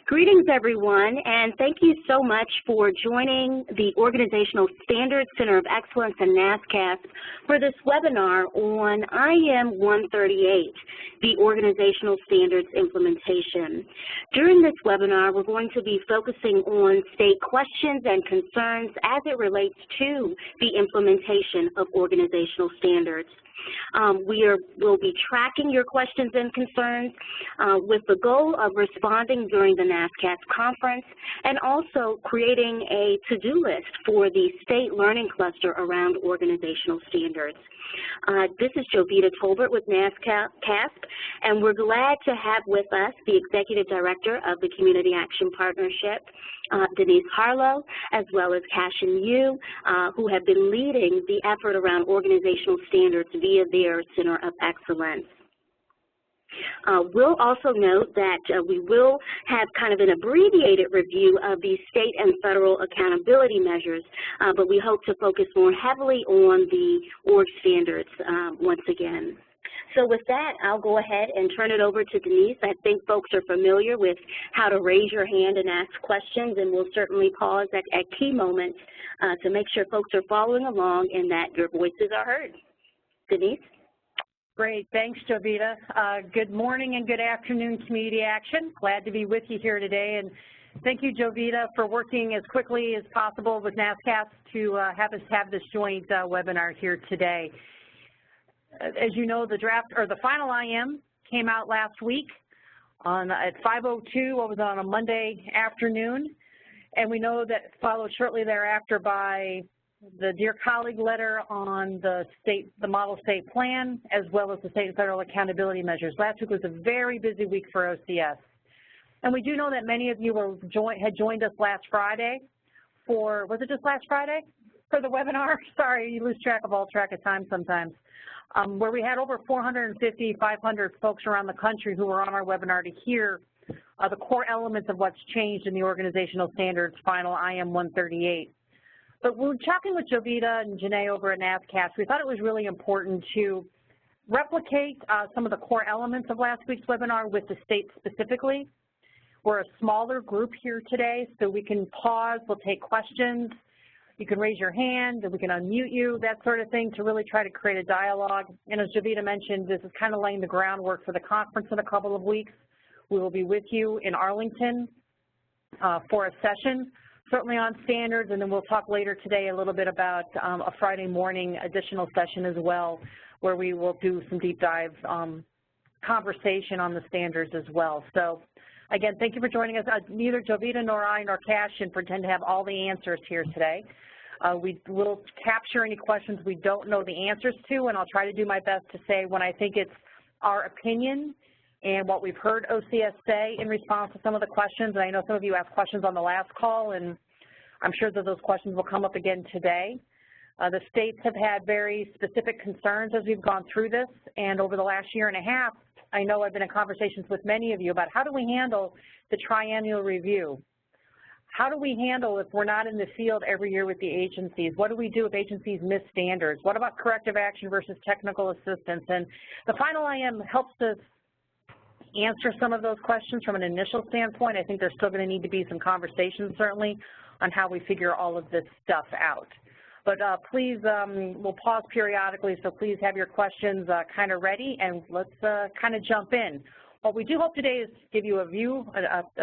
Greetings, everyone, and thank you so much for joining the Organizational Standards Center of Excellence and NASCSP for this webinar on IM 138, the Organizational Standards Implementation. During this webinar, we're going to be focusing on state questions and concerns as it relates to the implementation of organizational standards. We'll be tracking your questions and concerns with the goal of responding during the NASCSP conference and also creating a to-do list for the state learning cluster around organizational standards. This is Jovita Tolbert with NASCSP, and we're glad to have with us the Executive Director of the Community Action Partnership, Denise Harlow, as well as Cashin Yu, who have been leading the effort around organizational standards via their Center of Excellence. We'll also note that we will have kind of an abbreviated review of the state and federal accountability measures, but we hope to focus more heavily on the org standards once again. So with that, I'll go ahead and turn it over to Denise. I think folks are familiar with how to raise your hand and ask questions, and we'll certainly pause at key moments to make sure folks are following along and that your voices are heard. Denise? Great, thanks, Jovita. Good morning and good afternoon, Community Action. Glad to be with you here today, and thank you, Jovita, for working as quickly as possible with NASCSP to have us have this joint webinar here today. As you know, the draft or the final IM came out last week at 5:02. What was on a Monday afternoon, and we know that followed shortly thereafter by the Dear Colleague letter on the model state plan, as well as the state and federal accountability measures. Last week was a very busy week for OCS. And we do know that many of you had joined us last Friday for, was it just last Friday for the webinar? Sorry, you lose track of time sometimes. Where we had over 450, 500 folks around the country who were on our webinar to hear the core elements of what's changed in the organizational standards final IM 138. But when talking with Jovita and Janae over at NASCSP, we thought it was really important to replicate some of the core elements of last week's webinar with the state specifically. We're a smaller group here today, so we can pause, we'll take questions, you can raise your hand, and we can unmute you, that sort of thing, to really try to create a dialogue. And as Jovita mentioned, this is kind of laying the groundwork for the conference in a couple of weeks. We will be with you in Arlington for a session, certainly on standards, and then we'll talk later today a little bit about a Friday morning additional session as well, where we will do some deep dive conversation on the standards as well. So again, thank you for joining us. Neither Jovita nor I nor Cashin pretend to have all the answers here today. We will capture any questions we don't know the answers to, and I'll try to do my best to say when I think it's our opinion and what we've heard OCS say in response to some of the questions. And I know some of you asked questions on the last call, and I'm sure that those questions will come up again today. The states have had very specific concerns as we've gone through this, and over the last year and a half, I know I've been in conversations with many of you about how do we handle the triennial review? How do we handle if we're not in the field every year with the agencies? What do we do if agencies miss standards? What about corrective action versus technical assistance? And the final IM helps us answer some of those questions from an initial standpoint. I think there's still going to need to be some conversations, certainly, on how we figure all of this stuff out. But please, we'll pause periodically, so please have your questions kind of ready, and let's kind of jump in. What we do hope today is give you a view of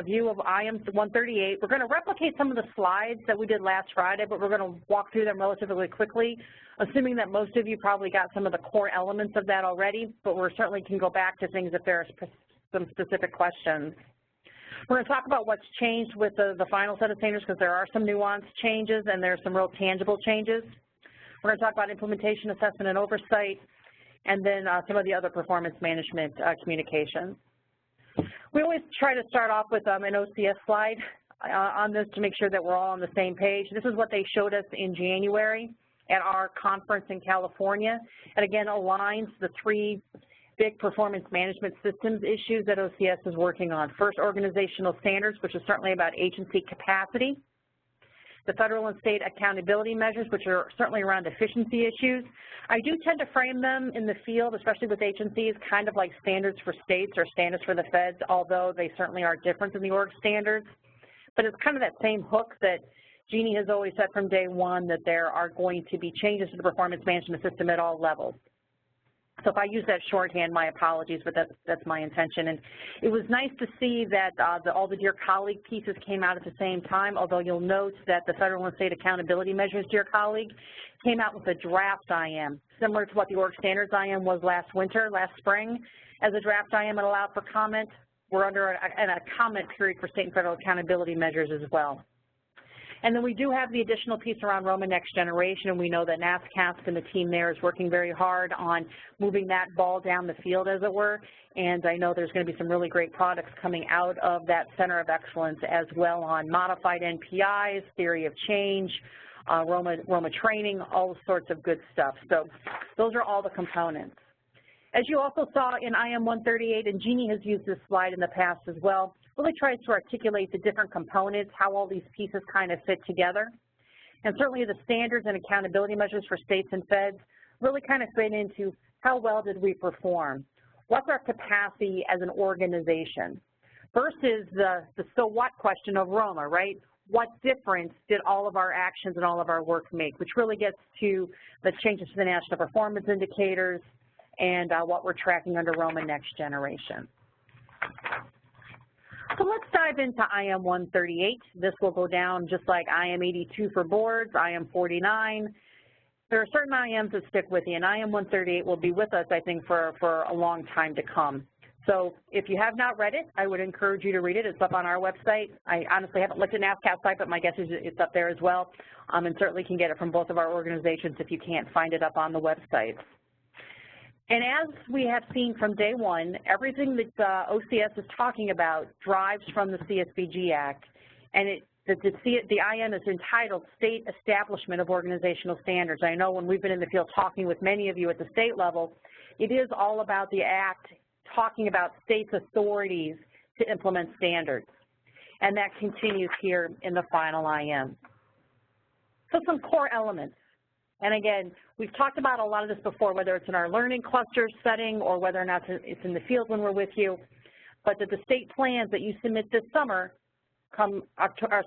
IM 138. We're going to replicate some of the slides that we did last Friday, but we're going to walk through them relatively quickly, assuming that most of you probably got some of the core elements of that already, but we certainly can go back to things if there are some specific questions. We're going to talk about what's changed with the final set of standards, because there are some nuanced changes and there's some real tangible changes. We're going to talk about implementation, assessment, and oversight, and then some of the other performance management communications. We always try to start off with an OCS slide on this to make sure that we're all on the same page. This is what they showed us in January at our conference in California, and again aligns the three big performance management systems issues that OCS is working on. First, organizational standards, which is certainly about agency capacity. the federal and state accountability measures, which are certainly around efficiency issues. I do tend to frame them in the field, especially with agencies, kind of like standards for states or standards for the feds, although they certainly are different than the org standards. But it's kind of that same hook that Jeannie has always said from day one, that there are going to be changes to the performance management system at all levels. So if I use that shorthand, my apologies, but that's my intention. And it was nice to see that all the Dear Colleague pieces came out at the same time, although you'll note that the federal and state accountability measures, Dear Colleague, came out with a draft IM, similar to what the org standards IM was last spring. As a draft IM, it allowed for comment. We're under a comment period for state and federal accountability measures as well. And then we do have the additional piece around Roma Next Generation, and we know that NASCSP and the team there is working very hard on moving that ball down the field, as it were. And I know there's going to be some really great products coming out of that Center of Excellence as well on modified NPIs, theory of change, Roma training, all sorts of good stuff. So those are all the components. As you also saw in IM 138, and Jeannie has used this slide in the past as well, really tries to articulate the different components, how all these pieces kind of fit together. And certainly the standards and accountability measures for states and feds really kind of fit into how well did we perform? What's our capacity as an organization? Versus the so what question of Roma, right? What difference did all of our actions and all of our work make, which really gets to the changes to the national performance indicators and what we're tracking under Roma Next Generation. So let's dive into IM 138. This will go down just like IM 82 for boards, IM 49. There are certain IMs that stick with you, and IM 138 will be with us, I think, for a long time to come. So if you have not read it, I would encourage you to read it. It's up on our website. I honestly haven't looked at NASCSP site, but my guess is it's up there as well, and certainly can get it from both of our organizations if you can't find it up on the website. And as we have seen from day one, everything that OCS is talking about drives from the CSBG Act, and the IM is entitled State Establishment of Organizational Standards. I know when we've been in the field talking with many of you at the state level, it is all about the Act talking about states' authorities to implement standards, and that continues here in the final IM. So some core elements. And again, we've talked about a lot of this before, whether it's in our learning cluster setting or whether or not it's in the field when we're with you, but that the state plans that you submit this summer come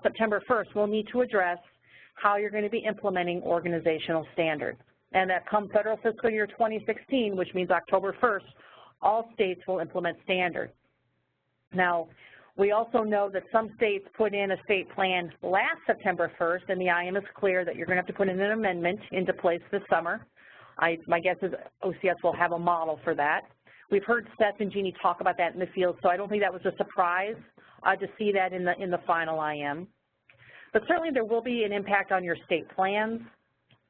September 1st will need to address how you're going to be implementing organizational standards. And that come federal fiscal year 2016, which means October 1st, all states will implement standards. Now, we also know that some states put in a state plan last September 1st, and the IM is clear that you're going to have to put in an amendment into place this summer. My guess is OCS will have a model for that. We've heard Seth and Jeannie talk about that in the field, so I don't think that was a surprise to see that in the final IM. But certainly there will be an impact on your state plans,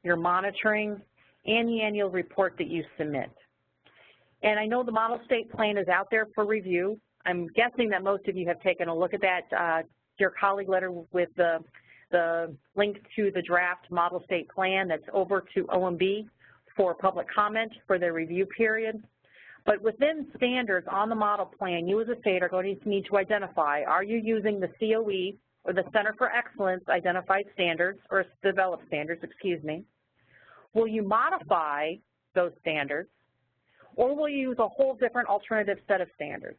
your monitoring, and the annual report that you submit. And I know the model state plan is out there for review. I'm guessing that most of you have taken a look at that Dear Colleague letter with the link to the draft model state plan that's over to OMB for public comment for their review period. But within standards on the model plan, you as a state are going to need to identify, are you using the COE or the Center for Excellence identified standards, or developed standards, excuse me? Will you modify those standards, or will you use a whole different alternative set of standards?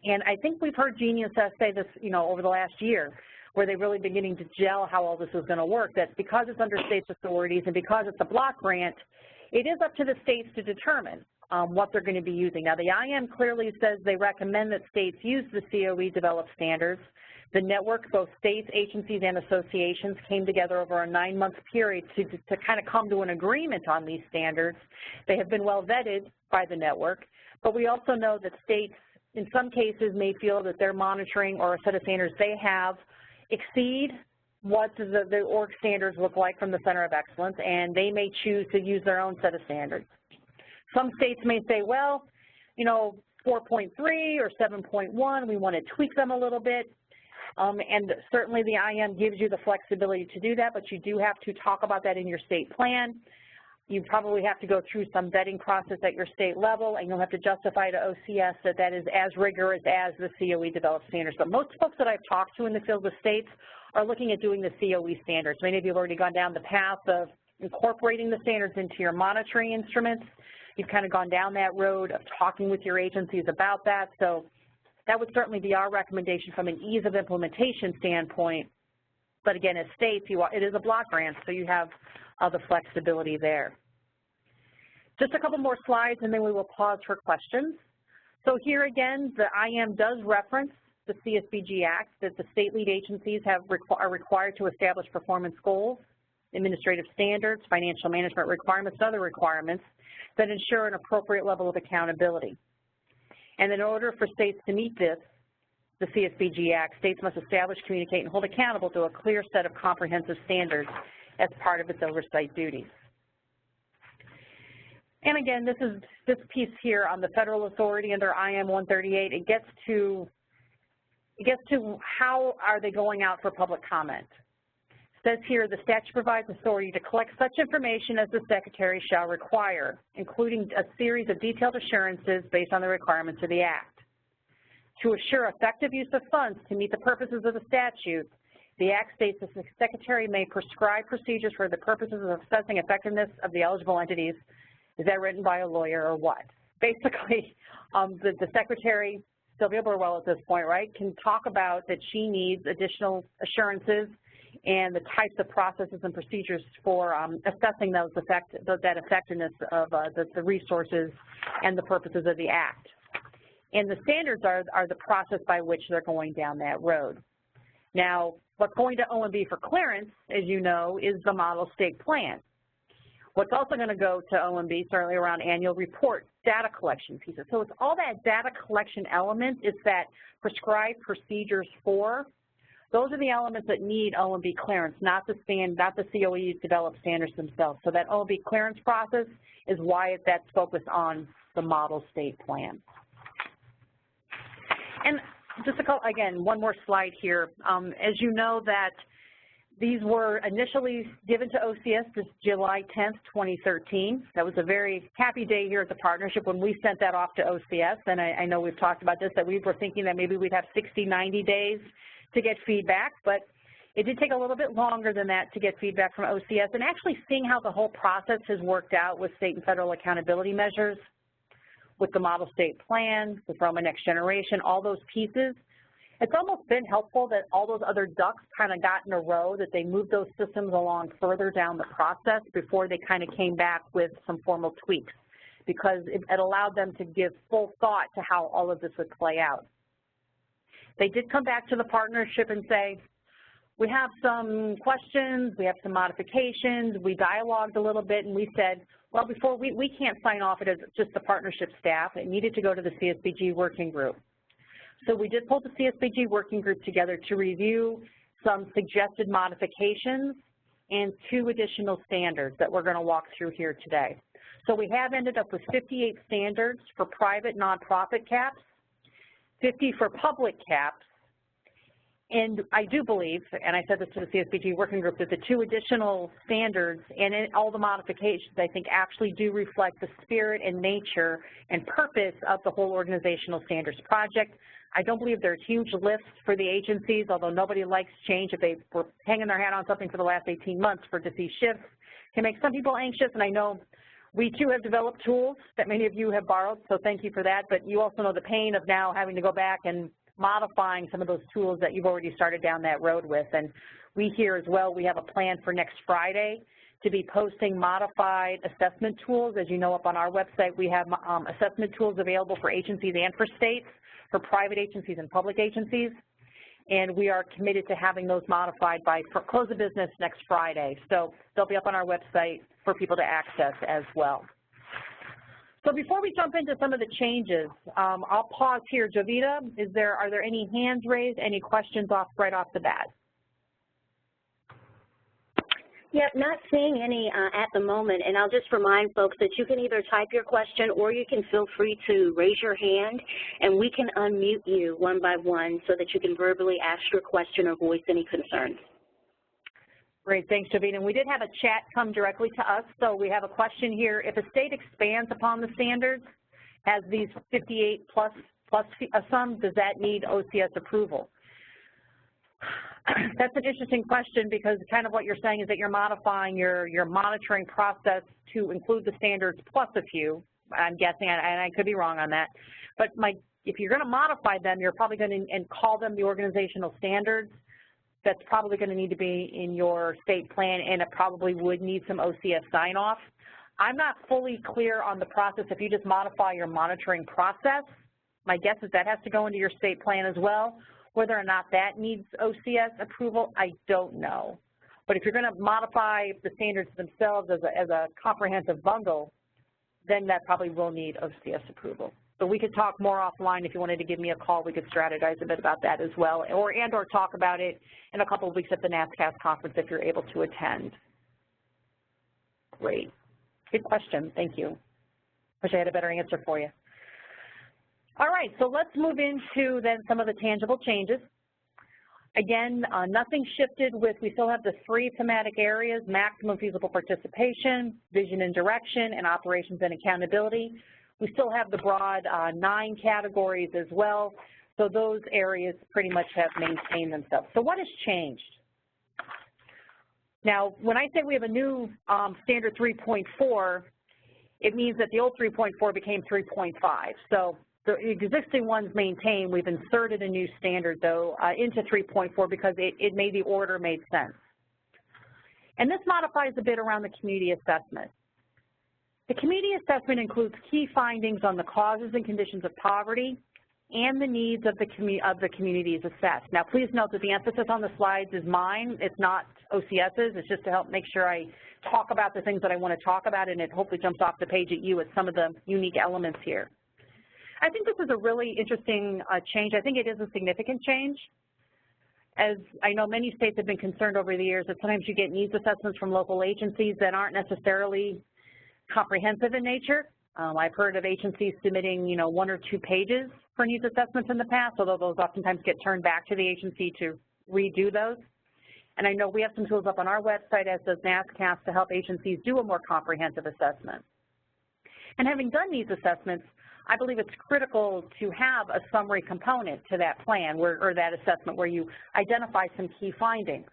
And I think we've heard Jeannie and Seth say this, over the last year, where they're really beginning to gel how all this is going to work, that because it's under states' authorities and because it's a block grant, it is up to the states to determine what they're going to be using. Now, the IM clearly says they recommend that states use the COE developed standards. The network, both states, agencies, and associations came together over a 9-month period to kind of come to an agreement on these standards. They have been well vetted by the network, but we also know that states in some cases may feel that their monitoring or a set of standards they have exceed what the org standards look like from the Center of Excellence, and they may choose to use their own set of standards. Some states may say, well, 4.3 or 7.1, we want to tweak them a little bit, and certainly the IM gives you the flexibility to do that, but you do have to talk about that in your state plan. you probably have to go through some vetting process at your state level, and you'll have to justify to OCS that that is as rigorous as the COE developed standards. But most folks that I've talked to in the field with states are looking at doing the COE standards. Many of you have already gone down the path of incorporating the standards into your monitoring instruments. You've kind of gone down that road of talking with your agencies about that. So that would certainly be our recommendation from an ease of implementation standpoint. But again, as states, it is a block grant, so you have the flexibility there. Just a couple more slides, and then we will pause for questions. So here again, the IM does reference the CSBG Act, that the state lead agencies are required to establish performance goals, administrative standards, financial management requirements, and other requirements that ensure an appropriate level of accountability. And in order for states to meet this, the CSBG Act, states must establish, communicate, and hold accountable to a clear set of comprehensive standards as part of its oversight duties. And again, this piece here on the federal authority under IM 138, it gets to how are they going out for public comment. It says here, the statute provides authority to collect such information as the Secretary shall require, including a series of detailed assurances based on the requirements of the Act. To assure effective use of funds to meet the purposes of the statute, the Act states that the Secretary may prescribe procedures for the purposes of assessing effectiveness of the eligible entities. Is that written by a lawyer or what? Basically, the Secretary, Sylvia Burwell at this point, right, can talk about that she needs additional assurances and the types of processes and procedures for assessing that effectiveness of the resources and the purposes of the Act. And the standards are the process by which they're going down that road. Now, what's going to OMB for clearance, as you know, is the model state plan. What's also going to go to OMB, certainly around annual report, data collection pieces. So it's all that data collection element, it's that prescribed procedures for. Those are the elements that need OMB clearance, not the COE developed standards themselves. So that OMB clearance process is why that's focused on the model state plan. And just again, one more slide here. As you know that these were initially given to OCS this July 10th, 2013. That was a very happy day here at the partnership when we sent that off to OCS, and I know we've talked about this, that we were thinking that maybe we'd have 60, 90 days to get feedback, but it did take a little bit longer than that to get feedback from OCS, and actually seeing how the whole process has worked out with state and federal accountability measures, with the model state plan, with Roma Next Generation, all those pieces. It's almost been helpful that all those other ducks kind of got in a row, that they moved those systems along further down the process before they kind of came back with some formal tweaks, because it allowed them to give full thought to how all of this would play out. They did come back to the partnership and say, we have some questions, we have some modifications, we dialogued a little bit, and we said, well, before we can't sign off it as just the partnership staff, it needed to go to the CSBG working group. So we did pull the CSBG working group together to review some suggested modifications and 2 additional standards that we're going to walk through here today. So we have ended up with 58 standards for private nonprofit caps, 50 for public caps, and I do believe, and I said this to the CSBG working group, that the 2 additional standards and all the modifications, I think, actually do reflect the spirit and nature and purpose of the whole organizational standards project. I don't believe they're huge lifts for the agencies, although nobody likes change. If they were hanging their hat on something for the last 18 months, for to see shifts can make some people anxious, and I know we too have developed tools that many of you have borrowed, so thank you for that, but you also know the pain of now having to go back and modifying some of those tools that you've already started down that road with. And we here as well, we have a plan for next Friday to be posting modified assessment tools. As you know, up on our website, we have assessment tools available for agencies and for states, for private agencies and public agencies. And we are committed to having those modified by close of business next Friday. So they'll be up on our website for people to access as well. So before we jump into some of the changes, I'll pause here. Jovita, are there any hands raised, any questions right off the bat? Yep, not seeing any at the moment, and I'll just remind folks that you can either type your question or you can feel free to raise your hand, and we can unmute you one by one so that you can verbally ask your question or voice any concerns. Great, thanks, Jovita. And we did have a chat come directly to us, so we have a question here. If a state expands upon the standards, has these 58 plus some, does that need OCS approval? That's an interesting question because kind of what you're saying is that you're modifying your monitoring process to include the standards plus a few, I'm guessing, and I could be wrong on that. But if you're going to modify them, you're probably going to and call them the organizational standards. That's probably going to need to be in your state plan, and it probably would need some OCS sign-off. I'm not fully clear on the process. If you just modify your monitoring process, my guess is that has to go into your state plan as well. Whether or not that needs OCS approval, I don't know. But if you're going to modify the standards themselves as a comprehensive bundle, then that probably will need OCS approval. So we could talk more offline. If you wanted to give me a call, we could strategize a bit about that as well, or talk about it in a couple of weeks at the NASCSP conference if you're able to attend. Great. Good question. Thank you. Wish I had a better answer for you. All right, so let's move into then some of the tangible changes. Again, nothing shifted we still have the 3 thematic areas: maximum feasible participation, vision and direction, and operations and accountability. We still have the broad 9 categories as well, so those areas pretty much have maintained themselves. So what has changed? Now, when I say we have a new standard 3.4, it means that the old 3.4 became 3.5. So the existing ones maintain. We've inserted a new standard, though, into 3.4 because it made the order made sense. And this modifies a bit around the community assessment. The community assessment includes key findings on the causes and conditions of poverty and the needs of the communities assessed. Now, please note that the emphasis on the slides is mine. It's not OCS's. It's just to help make sure I talk about the things that I want to talk about, and it hopefully jumps off the page at you at some of the unique elements here. I think this is a really interesting change. I think it is a significant change. As I know, many states have been concerned over the years that sometimes you get needs assessments from local agencies that aren't necessarily comprehensive in nature. I've heard of agencies submitting, 1 or 2 pages for needs assessments in the past, although those oftentimes get turned back to the agency to redo those. And I know we have some tools up on our website, as does NASCSP, to help agencies do a more comprehensive assessment. And having done needs assessments, I believe it's critical to have a summary component to that plan or that assessment where you identify some key findings.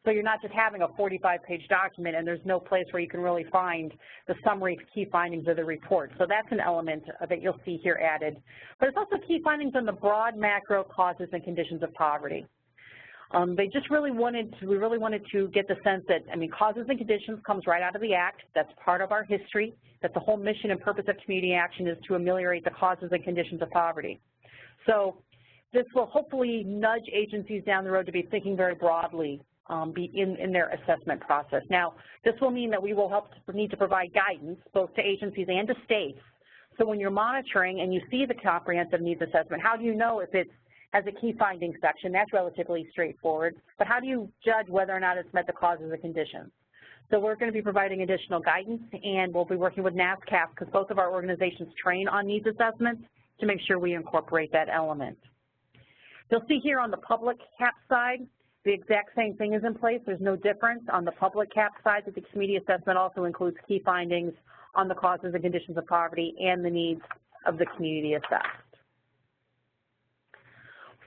So you're not just having a 45-page document and there's no place where you can really find the summary key findings of the report. So that's an element that you'll see here added. But it's also key findings on the broad macro causes and conditions of poverty. We really wanted to get the sense that, causes and conditions comes right out of the Act. That's part of our history. That the whole mission and purpose of community action is to ameliorate the causes and conditions of poverty. So this will hopefully nudge agencies down the road to be thinking very broadly in their assessment process. Now, this will mean that we will need to provide guidance both to agencies and to states. So when you're monitoring and you see the comprehensive needs assessment, how do you know if it has a key findings section? That's relatively straightforward. But how do you judge whether or not it's met the causes and conditions? So we're going to be providing additional guidance, and we'll be working with NASCSP because both of our organizations train on needs assessments to make sure we incorporate that element. You'll see here on the public CAP side, the exact same thing is in place. There's no difference. On the public CAP side, that the community assessment also includes key findings on the causes and conditions of poverty and the needs of the community assessed.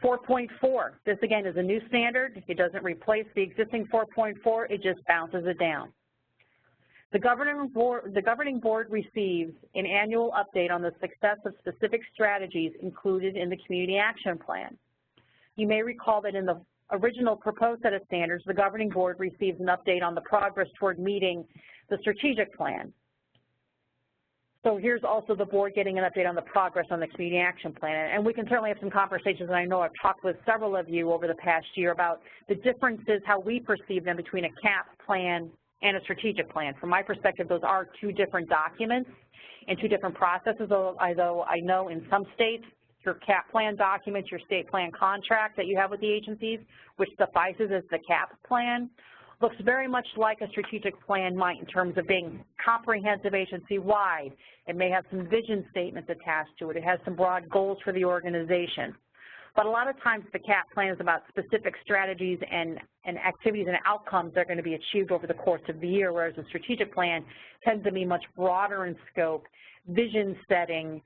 4.4, this again is a new standard. It doesn't replace the existing 4.4, it just bounces it down. The governing board receives an annual update on the success of specific strategies included in the community action plan. You may recall that in the original proposed set of standards, the governing board receives an update on the progress toward meeting the strategic plan. So here's also the board getting an update on the progress on the community action plan. And we can certainly have some conversations, and I know I've talked with several of you over the past year about the differences, how we perceive them between a CAP plan and a strategic plan. From my perspective, those are 2 different documents and 2 different processes, although I know in some states, your CAP plan documents, your state plan contract that you have with the agencies, which suffices as the CAP plan, looks very much like a strategic plan might in terms of being comprehensive agency-wide. It may have some vision statements attached to it. It has some broad goals for the organization. But a lot of times the CAP plan is about specific strategies and activities and outcomes that are going to be achieved over the course of the year, whereas the strategic plan tends to be much broader in scope, vision setting,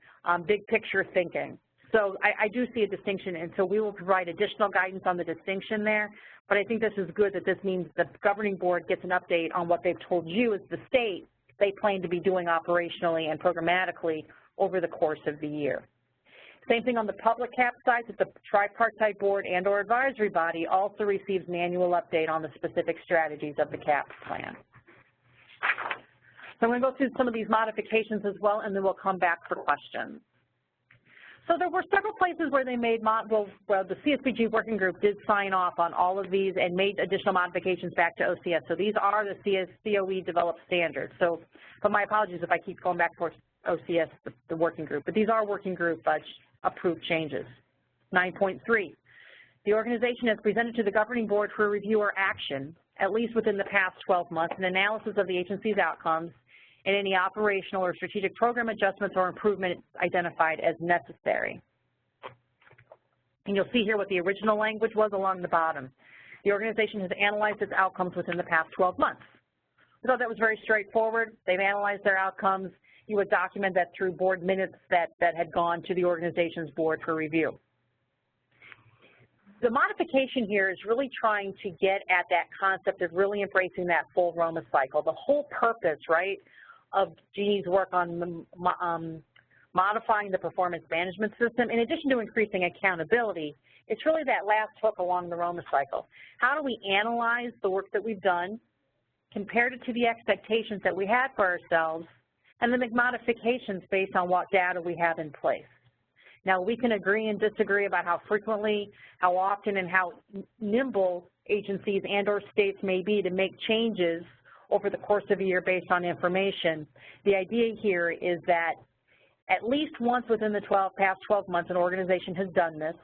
big picture thinking. So I do see a distinction, and so we will provide additional guidance on the distinction there. But I think this is good that this means the governing board gets an update on what they've told you as the state they plan to be doing operationally and programmatically over the course of the year. Same thing on the public CAP side, that the tripartite board and or advisory body also receives an annual update on the specific strategies of the CAP plan. So I'm going to go through some of these modifications as well, and then we'll come back for questions. So there were several places where they made, the CSBG working group did sign off on all of these and made additional modifications back to OCS. So these are the COE developed standards. So, but my apologies if I keep going back towards OCS, the working group. But these are working group approved changes. 9.3, the organization has presented to the governing board for review or action, at least within the past 12 months, an analysis of the agency's outcomes and any operational or strategic program adjustments or improvement identified as necessary. And you'll see here what the original language was along the bottom. The organization has analyzed its outcomes within the past 12 months. We thought that was very straightforward. They've analyzed their outcomes. You would document that through board minutes that had gone to the organization's board for review. The modification here is really trying to get at that concept of really embracing that full ROMA cycle. The whole purpose, right, of Jeannie's work on modifying the performance management system, in addition to increasing accountability, it's really that last hook along the ROMA cycle. How do we analyze the work that we've done, compare it to the expectations that we had for ourselves, and then make modifications based on what data we have in place? Now, we can agree and disagree about how frequently, how often, and how nimble agencies and or states may be to make changes over the course of a year based on information. The idea here is that at least once within the past 12 months an organization has done this,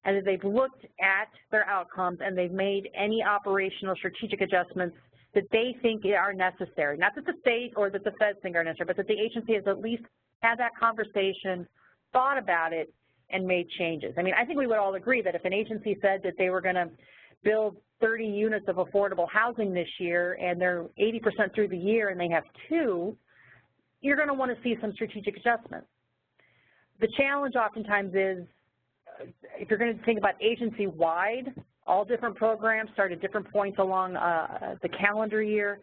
and that they've looked at their outcomes and they've made any operational strategic adjustments that they think are necessary. Not that the state or that the feds think are necessary, but that the agency has at least had that conversation, thought about it, and made changes. I mean, I think we would all agree that if an agency said that they were going to build 30 units of affordable housing this year and they're 80% through the year and they have 2, you're going to want to see some strategic adjustments. The challenge oftentimes is, if you're going to think about agency-wide, all different programs start at different points along the calendar year.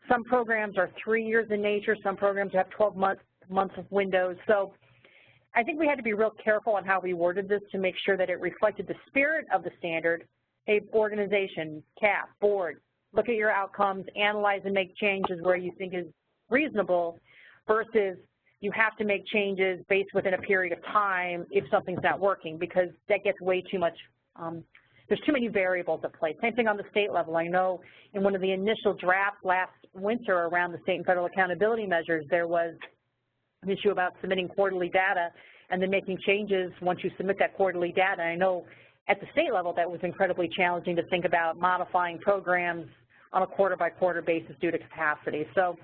Some programs are 3 years in nature, some programs have 12 months of windows. So I think we had to be real careful on how we worded this to make sure that it reflected the spirit of the standard. Hey, organization, CAP, board, look at your outcomes, analyze and make changes where you think is reasonable, versus you have to make changes based within a period of time if something's not working, because that gets way too much, there's too many variables at play. Same thing on the state level. I know in one of the initial drafts last winter around the state and federal accountability measures, there was an issue about submitting quarterly data and then making changes once you submit that quarterly data. I know at the state level that was incredibly challenging to think about modifying programs on a quarter-by-quarter basis due to capacity. So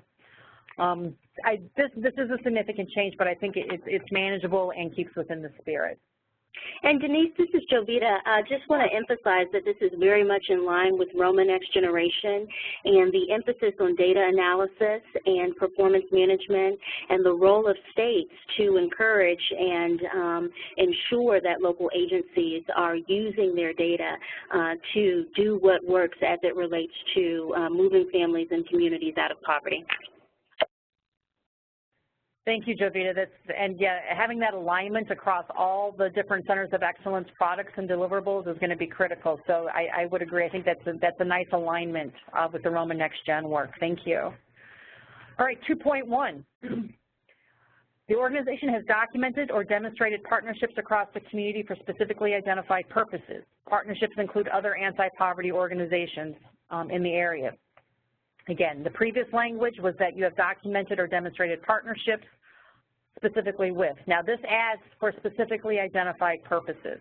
this is a significant change, but I think it's manageable and keeps within the spirit. And Denise, this is Jovita. I just want to emphasize that this is very much in line with Roma Next Generation and the emphasis on data analysis and performance management and the role of states to encourage and ensure that local agencies are using their data to do what works as it relates to moving families and communities out of poverty. Thank you, Jovita. And yeah, having that alignment across all the different centers of excellence, products, and deliverables is going to be critical. So I would agree. I think that's a nice alignment with the Roma Next Gen work. Thank you. All right, 2.1. The organization has documented or demonstrated partnerships across the community for specifically identified purposes. Partnerships include other anti-poverty organizations in the area. Again, the previous language was that you have documented or demonstrated partnerships specifically with. Now, this adds for specifically identified purposes.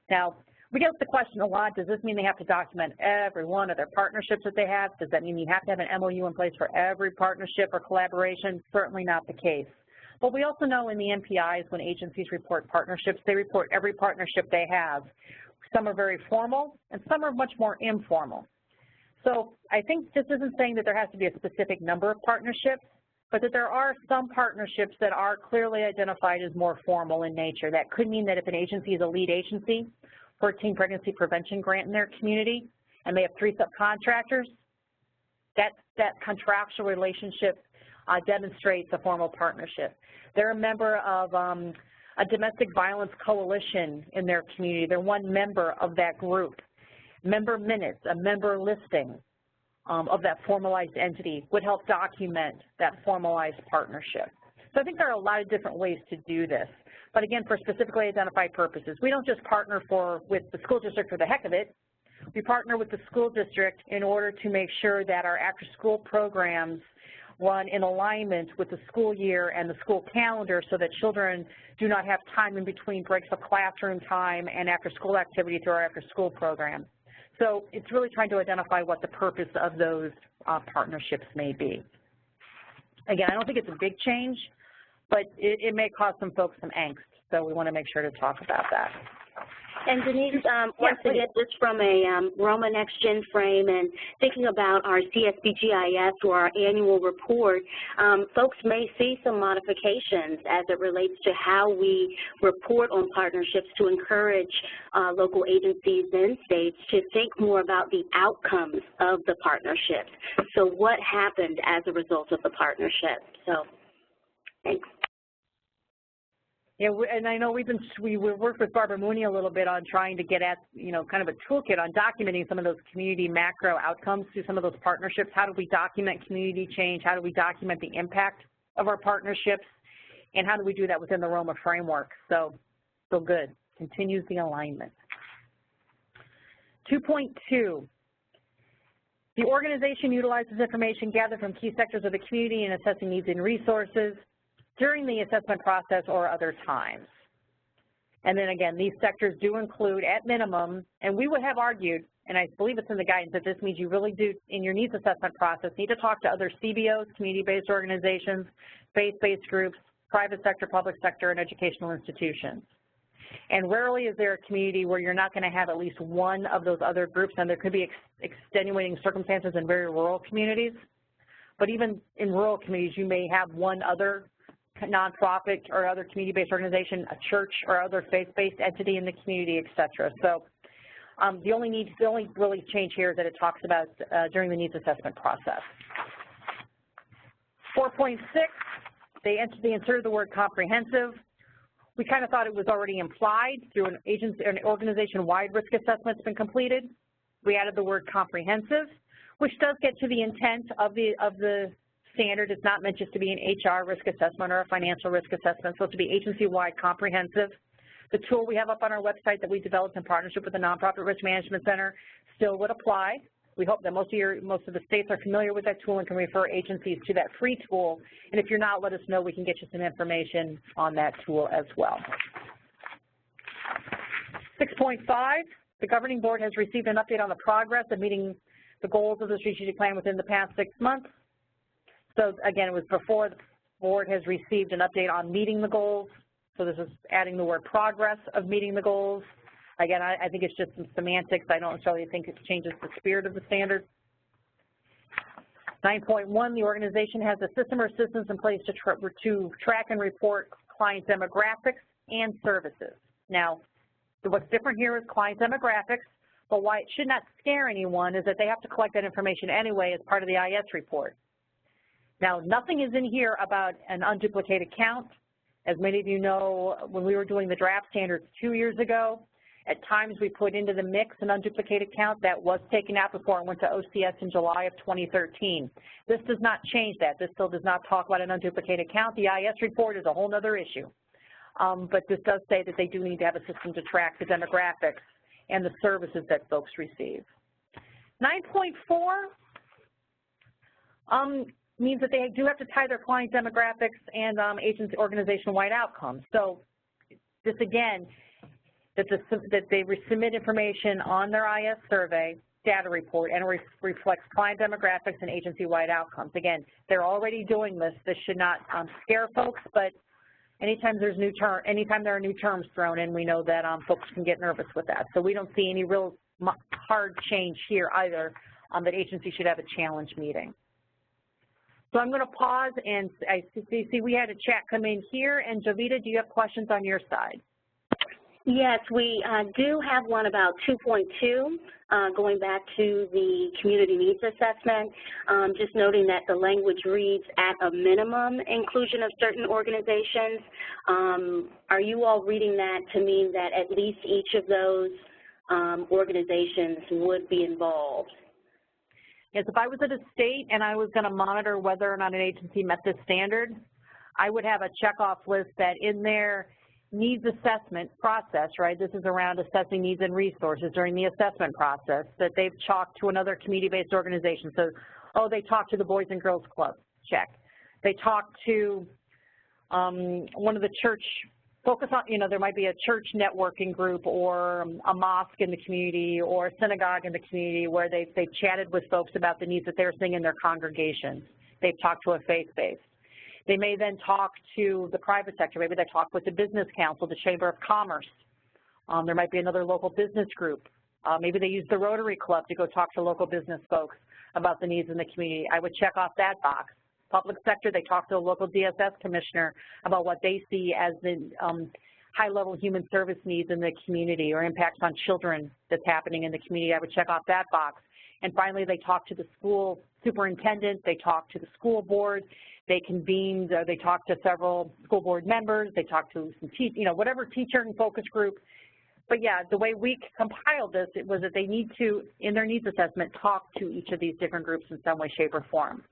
Now, we get the question a lot, does this mean they have to document every one of their partnerships that they have? Does that mean you have to have an MOU in place for every partnership or collaboration? Certainly not the case. But we also know in the MPIs, when agencies report partnerships, they report every partnership they have. Some are very formal, and some are much more informal. So I think this isn't saying that there has to be a specific number of partnerships, but that there are some partnerships that are clearly identified as more formal in nature. That could mean that if an agency is a lead agency for a teen pregnancy prevention grant in their community, and they have 3 subcontractors, that contractual relationship demonstrates a formal partnership. They're a member of a domestic violence coalition in their community. They're one member of that group. Member minutes, a member listing of that formalized entity would help document that formalized partnership. So I think there are a lot of different ways to do this. But again, for specifically identified purposes, we don't just partner with the school district for the heck of it. We partner with the school district in order to make sure that our after-school programs run in alignment with the school year and the school calendar so that children do not have time in between breaks of classroom time and after-school activity through our after-school program. So it's really trying to identify what the purpose of those partnerships may be. Again, I don't think it's a big change, but it may cause some folks some angst, so we want to make sure to talk about that. And Denise, once again, just from a Roma Next Gen frame and thinking about our CSBGIS or our annual report, folks may see some modifications as it relates to how we report on partnerships to encourage local agencies and states to think more about the outcomes of the partnerships. So what happened as a result of the partnership? So, thanks. Yeah, and I know we worked with Barbara Mooney a little bit on trying to get at, kind of a toolkit on documenting some of those community macro outcomes through some of those partnerships. How do we document community change? How do we document the impact of our partnerships? And how do we do that within the Roma framework? So good. Continues the alignment. 2.2. The organization utilizes information gathered from key sectors of the community in assessing needs and resources during the assessment process or other times. And then again, these sectors do include, at minimum, and we would have argued, and I believe it's in the guidance, that this means you really do, in your needs assessment process, need to talk to other CBOs, community-based organizations, faith-based groups, private sector, public sector, and educational institutions. And rarely is there a community where you're not going to have at least one of those other groups, and there could be extenuating circumstances in very rural communities. But even in rural communities, you may have one other nonprofit or other community-based organization, a church or other faith-based entity in the community, et cetera. So the only really change here is that it talks about during the needs assessment process. 4.6, they inserted the word comprehensive. We kind of thought it was already implied through an organization-wide risk assessment's been completed. We added the word comprehensive, which does get to the intent of the standard. It's not meant just to be an HR risk assessment or a financial risk assessment. It's supposed to be agency-wide comprehensive. The tool we have up on our website that we developed in partnership with the Nonprofit Risk Management Center still would apply. We hope that most of the states are familiar with that tool and can refer agencies to that free tool. And if you're not, let us know. We can get you some information on that tool as well. 6.5, the governing board has received an update on the progress of meeting the goals of the strategic plan within the past 6 months. So again, it was before the board has received an update on meeting the goals. So this is adding the word progress of meeting the goals. Again, I think it's just some semantics. I don't necessarily think it changes the spirit of the standard. 9.1, the organization has a system or systems in place to track and report client demographics and services. Now, what's different here is client demographics, but why it should not scare anyone is that they have to collect that information anyway as part of the IS report. Now, nothing is in here about an unduplicated count. As many of you know, when we were doing the draft standards 2 years ago, at times we put into the mix an unduplicated count that was taken out before it went to OCS in July of 2013. This does not change that. This still does not talk about an unduplicated count. The IS report is a whole other issue. But this does say that they do need to have a system to track the demographics and the services that folks receive. 9.4, means that they do have to tie their client demographics and agency organization-wide outcomes. So this again, that they submit information on their IS survey data report and it reflects client demographics and agency-wide outcomes. Again, they're already doing this. This should not scare folks, but anytime there are new terms thrown in, we know that folks can get nervous with that. So we don't see any real hard change here either, that agencies should have a challenge meeting. So I'm going to pause, and I see we had a chat come in here. And Jovita, do you have questions on your side? Yes, we do have one about 2.2, going back to the community needs assessment, just noting that the language reads at a minimum inclusion of certain organizations. Are you all reading that to mean that at least each of those organizations would be involved? Yes, if I was at a state and I was going to monitor whether or not an agency met this standard, I would have a checkoff list that in their needs assessment process, right, this is around assessing needs and resources during the assessment process, that they've chalked to another community-based organization. So, oh, they talked to the Boys and Girls Club, check. They talked to one of the church, focus on, there might be a church networking group or a mosque in the community or a synagogue in the community where they've chatted with folks about the needs that they're seeing in their congregations. They've talked to a faith-based. They may then talk to the private sector. Maybe they talk with the Business Council, the Chamber of Commerce. There might be another local business group. Maybe they use the Rotary Club to go talk to local business folks about the needs in the community. I would check off that box. Public sector, they talk to a local DSS commissioner about what they see as the high-level human service needs in the community or impacts on children that's happening in the community. I would check off that box. And finally, they talk to the school superintendent. They talk to the school board. They convened, they talked to several school board members. They talked to some, whatever teacher and focus group. But yeah, the way we compiled this, it was that they need to, in their needs assessment, talk to each of these different groups in some way, shape, or form.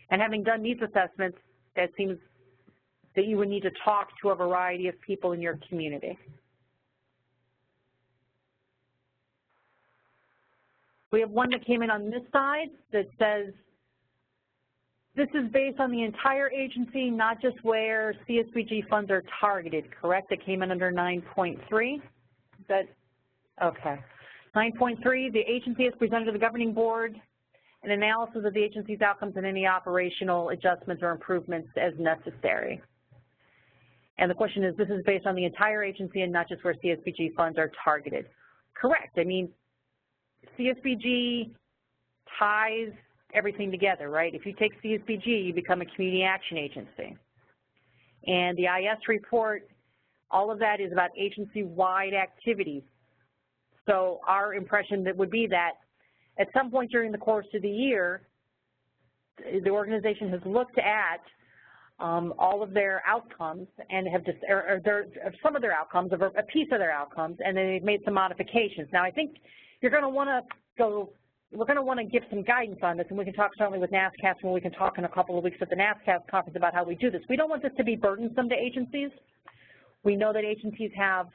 And having done needs assessments, that seems that you would need to talk to a variety of people in your community. We have one that came in on this side that says, this is based on the entire agency, not just where CSBG funds are targeted, correct? That came in under 9.3. That, okay. 9.3, the agency has presented to the governing board an analysis of the agency's outcomes and any operational adjustments or improvements as necessary. And the question is, this is based on the entire agency and not just where CSBG funds are targeted. Correct. I mean, CSBG ties everything together, right? If you take CSBG, you become a community action agency. And the IS report, all of that is about agency-wide activities. So our impression that would be that at some point during the course of the year, the organization has looked at all of their outcomes and have just, or some of their outcomes, or a piece of their outcomes, and then they've made some modifications. Now, I think you're going to want to go, we're going to want to give some guidance on this, and we can talk certainly with NASCSP, and we can talk in a couple of weeks at the NASCSP conference about how we do this. We don't want this to be burdensome to agencies. We know that agencies have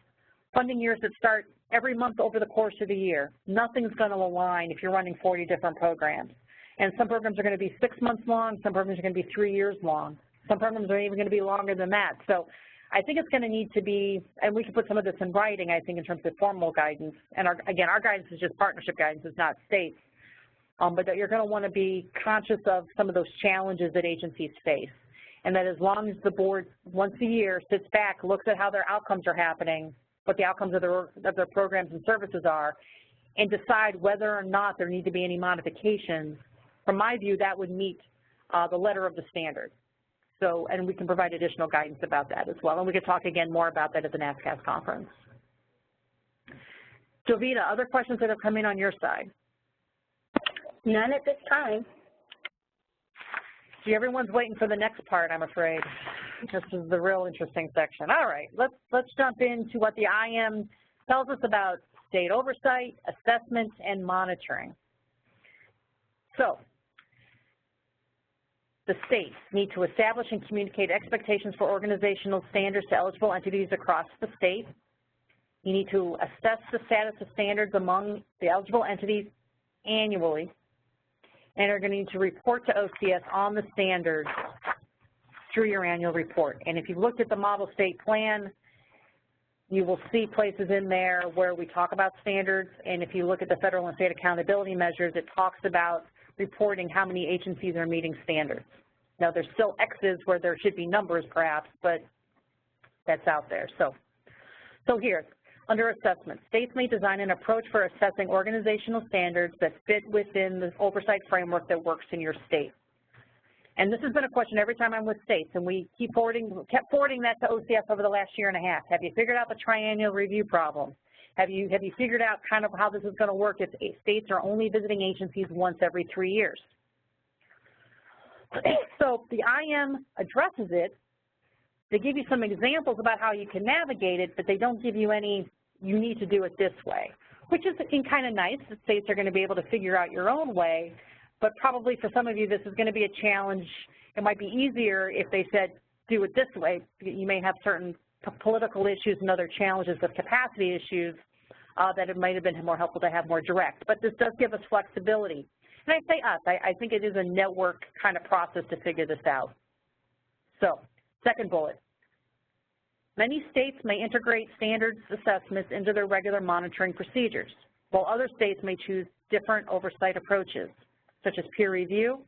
funding years that start every month over the course of the year. Nothing's going to align if you're running 40 different programs. And some programs are going to be 6 months long, some programs are going to be 3 years long. Some programs are even going to be longer than that. So I think it's going to need to be, and we can put some of this in writing, I think, in terms of formal guidance. And again, our guidance is just partnership guidance, it's not states. But that you're going to want to be conscious of some of those challenges that agencies face. And that as long as the board, once a year, sits back, looks at how their outcomes are happening, what the outcomes of their programs and services are, and decide whether or not there need to be any modifications, from my view, that would meet the letter of the standard. So, and we can provide additional guidance about that as well. And we can talk again more about that at the NASCSP conference. Jovita, other questions that have come in on your side? None at this time. See, everyone's waiting for the next part, I'm afraid. This is the real interesting section. All right, let's jump into what the IM tells us about state oversight, assessment, and monitoring. So, the states need to establish and communicate expectations for organizational standards to eligible entities across the state. You need to assess the status of standards among the eligible entities annually, and are going to need to report to OCS on the standards through your annual report. And if you've looked at the model state plan, you will see places in there where we talk about standards, and if you look at the federal and state accountability measures, it talks about reporting how many agencies are meeting standards. Now, there's still X's where there should be numbers perhaps, but that's out there. So here, under assessment, states may design an approach for assessing organizational standards that fit within the oversight framework that works in your state. And this has been a question every time I'm with states, and we kept forwarding that to OCS over the last year and a half. Have you figured out the triennial review problem? Have you figured out kind of how this is going to work if states are only visiting agencies once every 3 years? So the IM addresses it. They give you some examples about how you can navigate it, but they don't give you any, you need to do it this way, which is kind of nice that states are going to be able to figure out your own way, but probably for some of you this is going to be a challenge. It might be easier if they said do it this way. You may have certain political issues and other challenges with capacity issues that it might have been more helpful to have more direct, but this does give us flexibility. And I say us, I think it is a network kind of process to figure this out. So, second bullet, many states may integrate standards assessments into their regular monitoring procedures, while other states may choose different oversight approaches, such as peer review,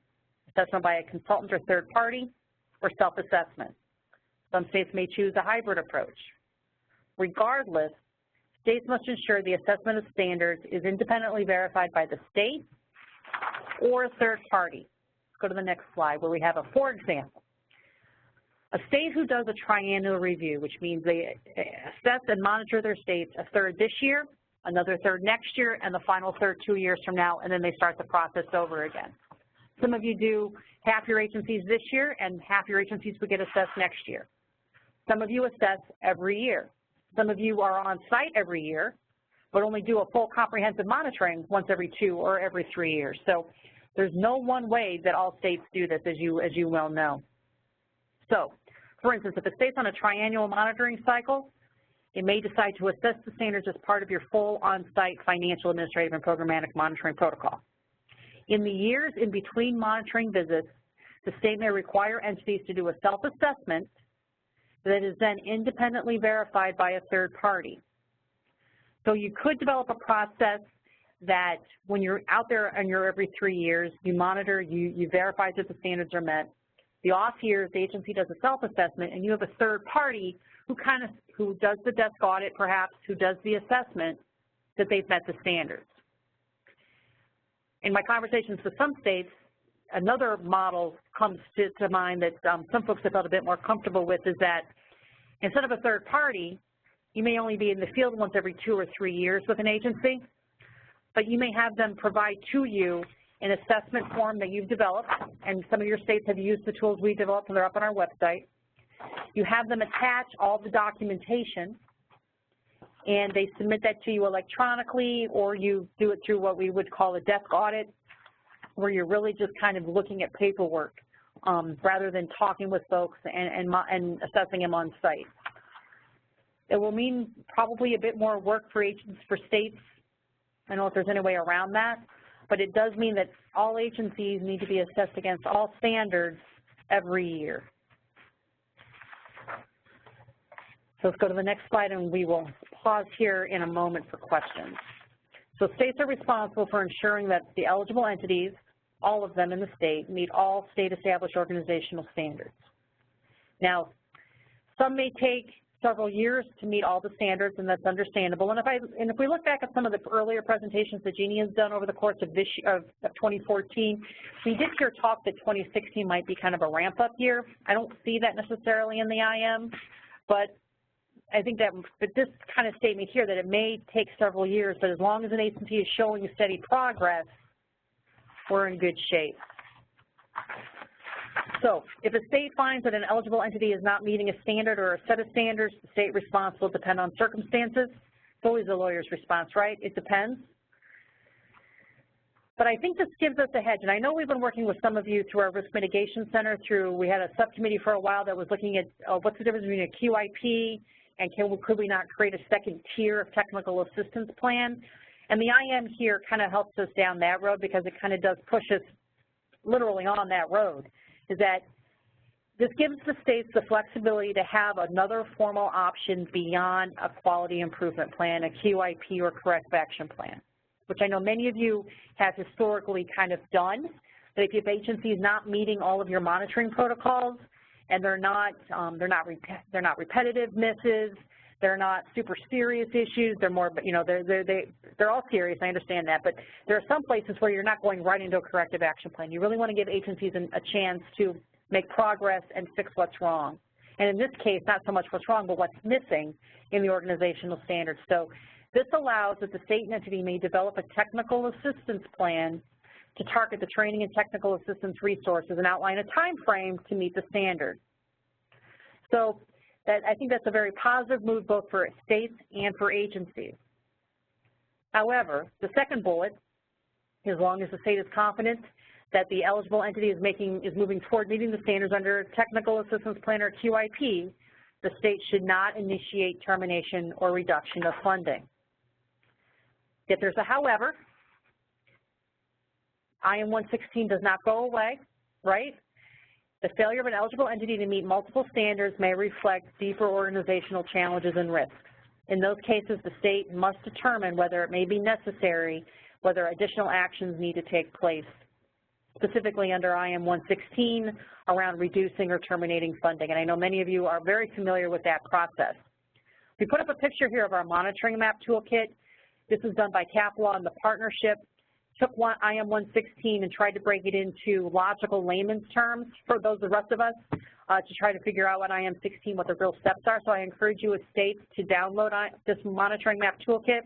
assessment by a consultant or third party, or self-assessment. Some states may choose a hybrid approach. Regardless, states must ensure the assessment of standards is independently verified by the state or a third party. Let's go to the next slide where we have a for example. A state who does a triennial review, which means they assess and monitor their states a third this year, another third next year, and the final third 2 years from now, and then they start the process over again. Some of you do half your agencies this year, and half your agencies will get assessed next year. Some of you assess every year. Some of you are on site every year, but only do a full comprehensive monitoring once every 2 or every 3 years. So there's no one way that all states do this, as you well know. So, for instance, if a state's on a triennial monitoring cycle, it may decide to assess the standards as part of your full on-site financial, administrative, and programmatic monitoring protocol. In the years in between monitoring visits, the state may require entities to do a self-assessment that is then independently verified by a third party. So you could develop a process that when you're out there and you're every 3 years, you monitor, you verify that the standards are met. The off years, the agency does a self-assessment, and you have a third party who does the desk audit, perhaps, who does the assessment that they've met the standards. In my conversations with some states, another model comes to mind that some folks have felt a bit more comfortable with is that instead of a third party, you may only be in the field once every 2 or 3 years with an agency, but you may have them provide to you an assessment form that you've developed, and some of your states have used the tools we developed and they're up on our website. You have them attach all the documentation, and they submit that to you electronically, or you do it through what we would call a desk audit, where you're really just kind of looking at paperwork rather than talking with folks and assessing them on site. It will mean probably a bit more work for states. I don't know if there's any way around that, but it does mean that all agencies need to be assessed against all standards every year. So let's go to the next slide, and we will pause here in a moment for questions. So states are responsible for ensuring that the eligible entities, all of them in the state, meet all state-established organizational standards. Now, some may take several years to meet all the standards, and that's understandable. And if we look back at some of the earlier presentations that Jeannie has done over the course of 2014, we did hear talk that 2016 might be kind of a ramp-up year. I don't see that necessarily in the IM, but I think that this kind of statement here that it may take several years, but as long as an agency is showing you steady progress, we're in good shape. So if a state finds that an eligible entity is not meeting a standard or a set of standards, the state response will depend on circumstances. It's always the lawyer's response, right? It depends. But I think this gives us a hedge, and I know we've been working with some of you through our Risk Mitigation Center. We had a subcommittee for a while that was looking at what's the difference between a QIP and could we not create a second tier of technical assistance plan? And the IM here kind of helps us down that road because it kind of does push us literally on that road, is that this gives the states the flexibility to have another formal option beyond a quality improvement plan, a QIP or corrective action plan, which I know many of you have historically kind of done. But if your agency is not meeting all of your monitoring protocols, and they're not repetitive misses. They're not super serious issues. They're more, you know, they're all serious. I understand that, but there are some places where you're not going right into a corrective action plan. You really want to give agencies a chance to make progress and fix what's wrong. And in this case, not so much what's wrong, but what's missing in the organizational standards. So this allows that the state entity may develop a technical assistance plan to target the training and technical assistance resources and outline a time frame to meet the standard. So I think that's a very positive move both for states and for agencies. However, the second bullet, as long as the state is confident that the eligible entity is moving toward meeting the standards under Technical Assistance Plan or QIP, the state should not initiate termination or reduction of funding. If there's a however, IM 116 does not go away, right? The failure of an eligible entity to meet multiple standards may reflect deeper organizational challenges and risks. In those cases, the state must determine whether it may be necessary, whether additional actions need to take place, specifically under IM 116 around reducing or terminating funding. And I know many of you are very familiar with that process. We put up a picture here of our monitoring map toolkit. This is done by CAPLA and the partnership. Took IM 116 and tried to break it into logical layman's terms for the rest of us to try to figure out what IM 16, what the real steps are. So I encourage you as states to download this monitoring map toolkit.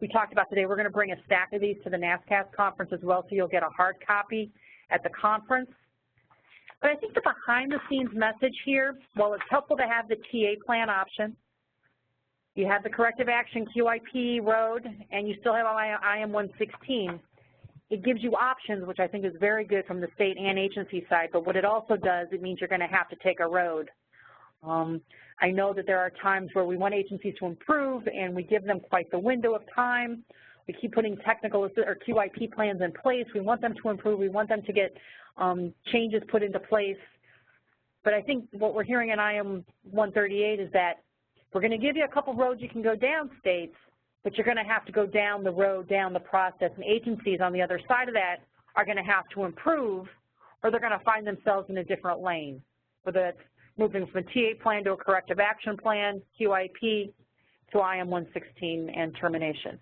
We talked about today, we're going to bring a stack of these to the NASCSP conference as well, so you'll get a hard copy at the conference. But I think the behind-the-scenes message here, while it's helpful to have the TA plan option, you have the corrective action QIP road, and you still have IM 116. It gives you options, which I think is very good from the state and agency side, but what it also does, it means you're going to have to take a road. I know that there are times where we want agencies to improve, and we give them quite the window of time. We keep putting technical or QIP plans in place. We want them to improve. We want them to get changes put into place. But I think what we're hearing in IM 138 is that we're going to give you a couple roads you can go down, states, but you're going to have to go down the road, down the process, and agencies on the other side of that are going to have to improve, or they're going to find themselves in a different lane, whether it's moving from a TA plan to a corrective action plan, QIP, to IM 116 and termination.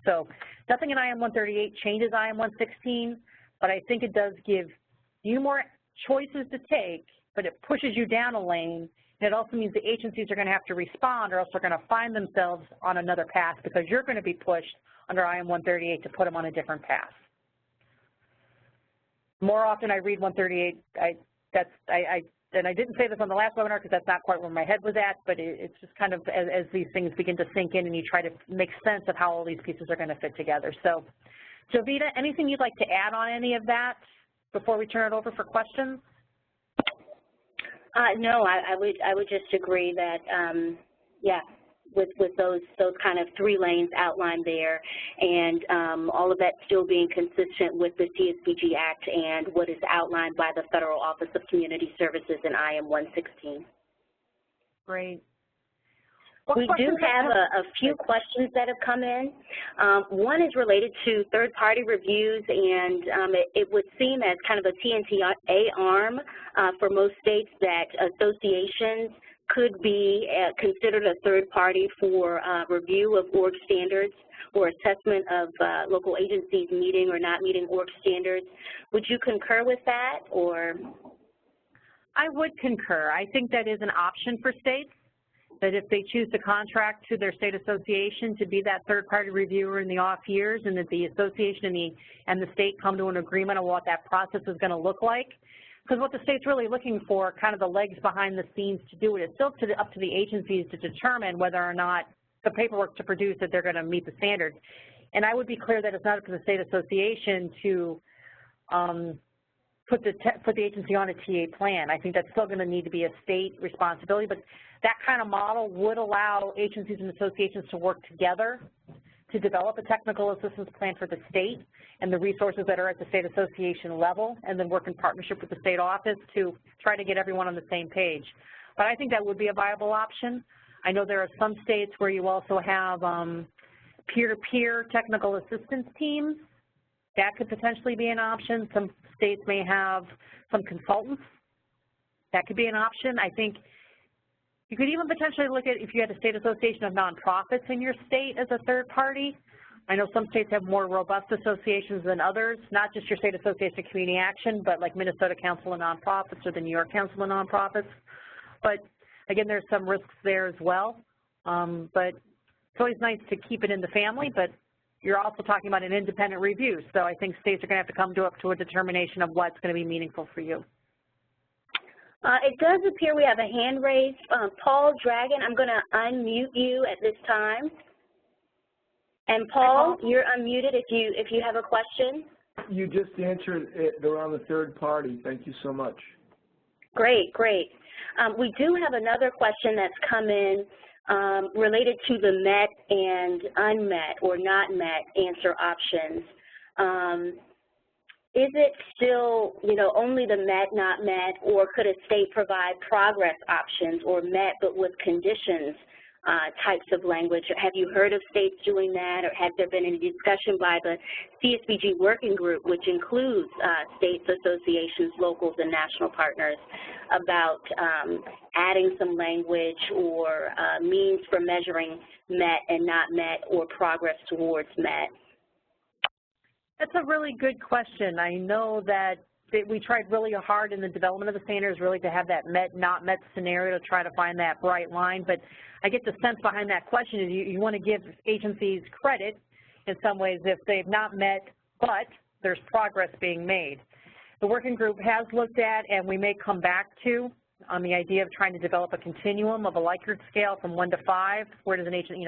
So nothing in IM 138 changes IM 116, but I think it does give you more choices to take, but it pushes you down a lane. And it also means the agencies are going to have to respond, or else they're going to find themselves on another path because you're going to be pushed under IM 138 to put them on a different path. More often I read 138, and I didn't say this on the last webinar because that's not quite where my head was at, but it's just kind of as these things begin to sink in and you try to make sense of how all these pieces are going to fit together. So, Jovita, anything you'd like to add on any of that before we turn it over for questions? No, I would just agree that, yeah, with those kind of 3 lanes outlined there, and all of that still being consistent with the CSBG Act and what is outlined by the Federal Office of Community Services in IM 116. Great. We do have a few questions that have come in. One is related to third-party reviews, and it would seem as kind of a TNTA arm for most states that associations could be considered a third party for review of org standards or assessment of local agencies meeting or not meeting org standards. Would you concur with that, or? I would concur. I think that is an option for states, that if they choose to contract to their state association to be that third-party reviewer in the off years, and that the association and the state come to an agreement on what that process is going to look like. Because what the state's really looking for, kind of the legs behind the scenes to do it, is still up to the agencies to determine whether or not the paperwork to produce that they're going to meet the standards. And I would be clear that it's not up to the state association to put the agency on a TA plan. I think that's still going to need to be a state responsibility, but that kind of model would allow agencies and associations to work together to develop a technical assistance plan for the state and the resources that are at the state association level, and then work in partnership with the state office to try to get everyone on the same page. But I think that would be a viable option. I know there are some states where you also have peer-to-peer technical assistance teams. That could potentially be an option. Some states may have some consultants that could be an option. I think you could even potentially look at if you had a state association of nonprofits in your state as a third party. I know some states have more robust associations than others, not just your state association of community action, but like Minnesota Council of Nonprofits or the New York Council of Nonprofits. But again, there's some risks there as well. But it's always nice to keep it in the family, but you're also talking about an independent review. So I think states are going to have to come to a determination of what's going to be meaningful for you. It does appear we have a hand raised. Paul Dragon, I'm going to unmute you at this time. And Paul, you're unmuted if you have a question. You just answered it around the third party. Thank you so much. Great, great. We do have another question that's come in related to the met and unmet or not met answer options. Is it still, only the met, not met, or could a state provide progress options or met but with conditions types of language? Have you heard of states doing that, or has there been any discussion by the CSBG working group, which includes states, associations, locals, and national partners, about adding some language or means for measuring met and not met or progress towards met? That's a really good question. I know that we tried really hard in the development of the standards really to have that met, not met scenario to try to find that bright line, but I get the sense behind that question is you want to give agencies credit in some ways if they've not met, but there's progress being made. The working group has looked at, and we may come back to, on the idea of trying to develop a continuum of a Likert scale from 1 to 5. Where does an agent,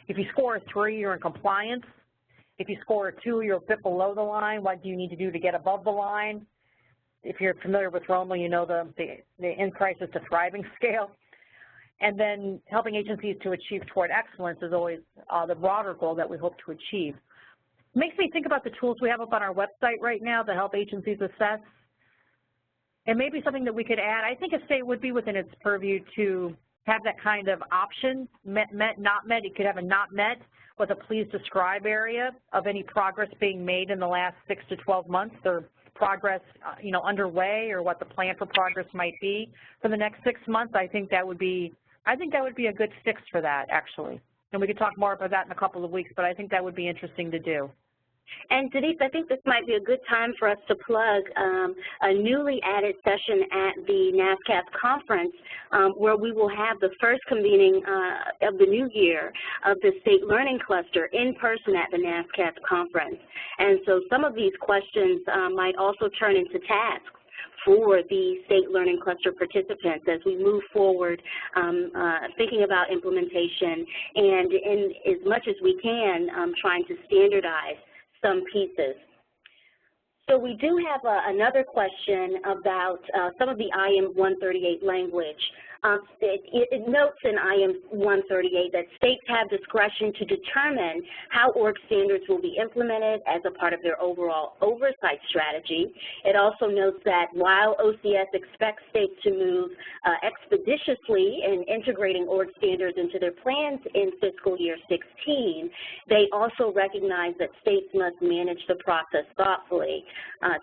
if you score a 3, you're in compliance. If you score a 2, you're a bit below the line. What do you need to do to get above the line? If you're familiar with Roma, you know the in crisis to thriving scale. And then helping agencies to achieve toward excellence is always the broader goal that we hope to achieve. It makes me think about the tools we have up on our website right now to help agencies assess. And maybe something that we could add, I think a state would be within its purview to have that kind of option, met, not met. It could have a not met with a please describe area of any progress being made in the last 6 to 12 months or progress, underway, or what the plan for progress might be for the next 6 months. I think that would be a good fix for that, actually. And we could talk more about that in a couple of weeks, but I think that would be interesting to do. And Denise, I think this might be a good time for us to plug a newly added session at the NASCSP conference where we will have the first convening of the new year of the State Learning Cluster in person at the NASCSP conference. And so some of these questions might also turn into tasks for the State Learning Cluster participants as we move forward thinking about implementation and, in as much as we can, trying to standardize some pieces. So we do have another question about some of the IM 138 language. It notes in IM 138 that states have discretion to determine how org standards will be implemented as a part of their overall oversight strategy. It also notes that while OCS expects states to move expeditiously in integrating org standards into their plans in fiscal year 16, they also recognize that states must manage the process thoughtfully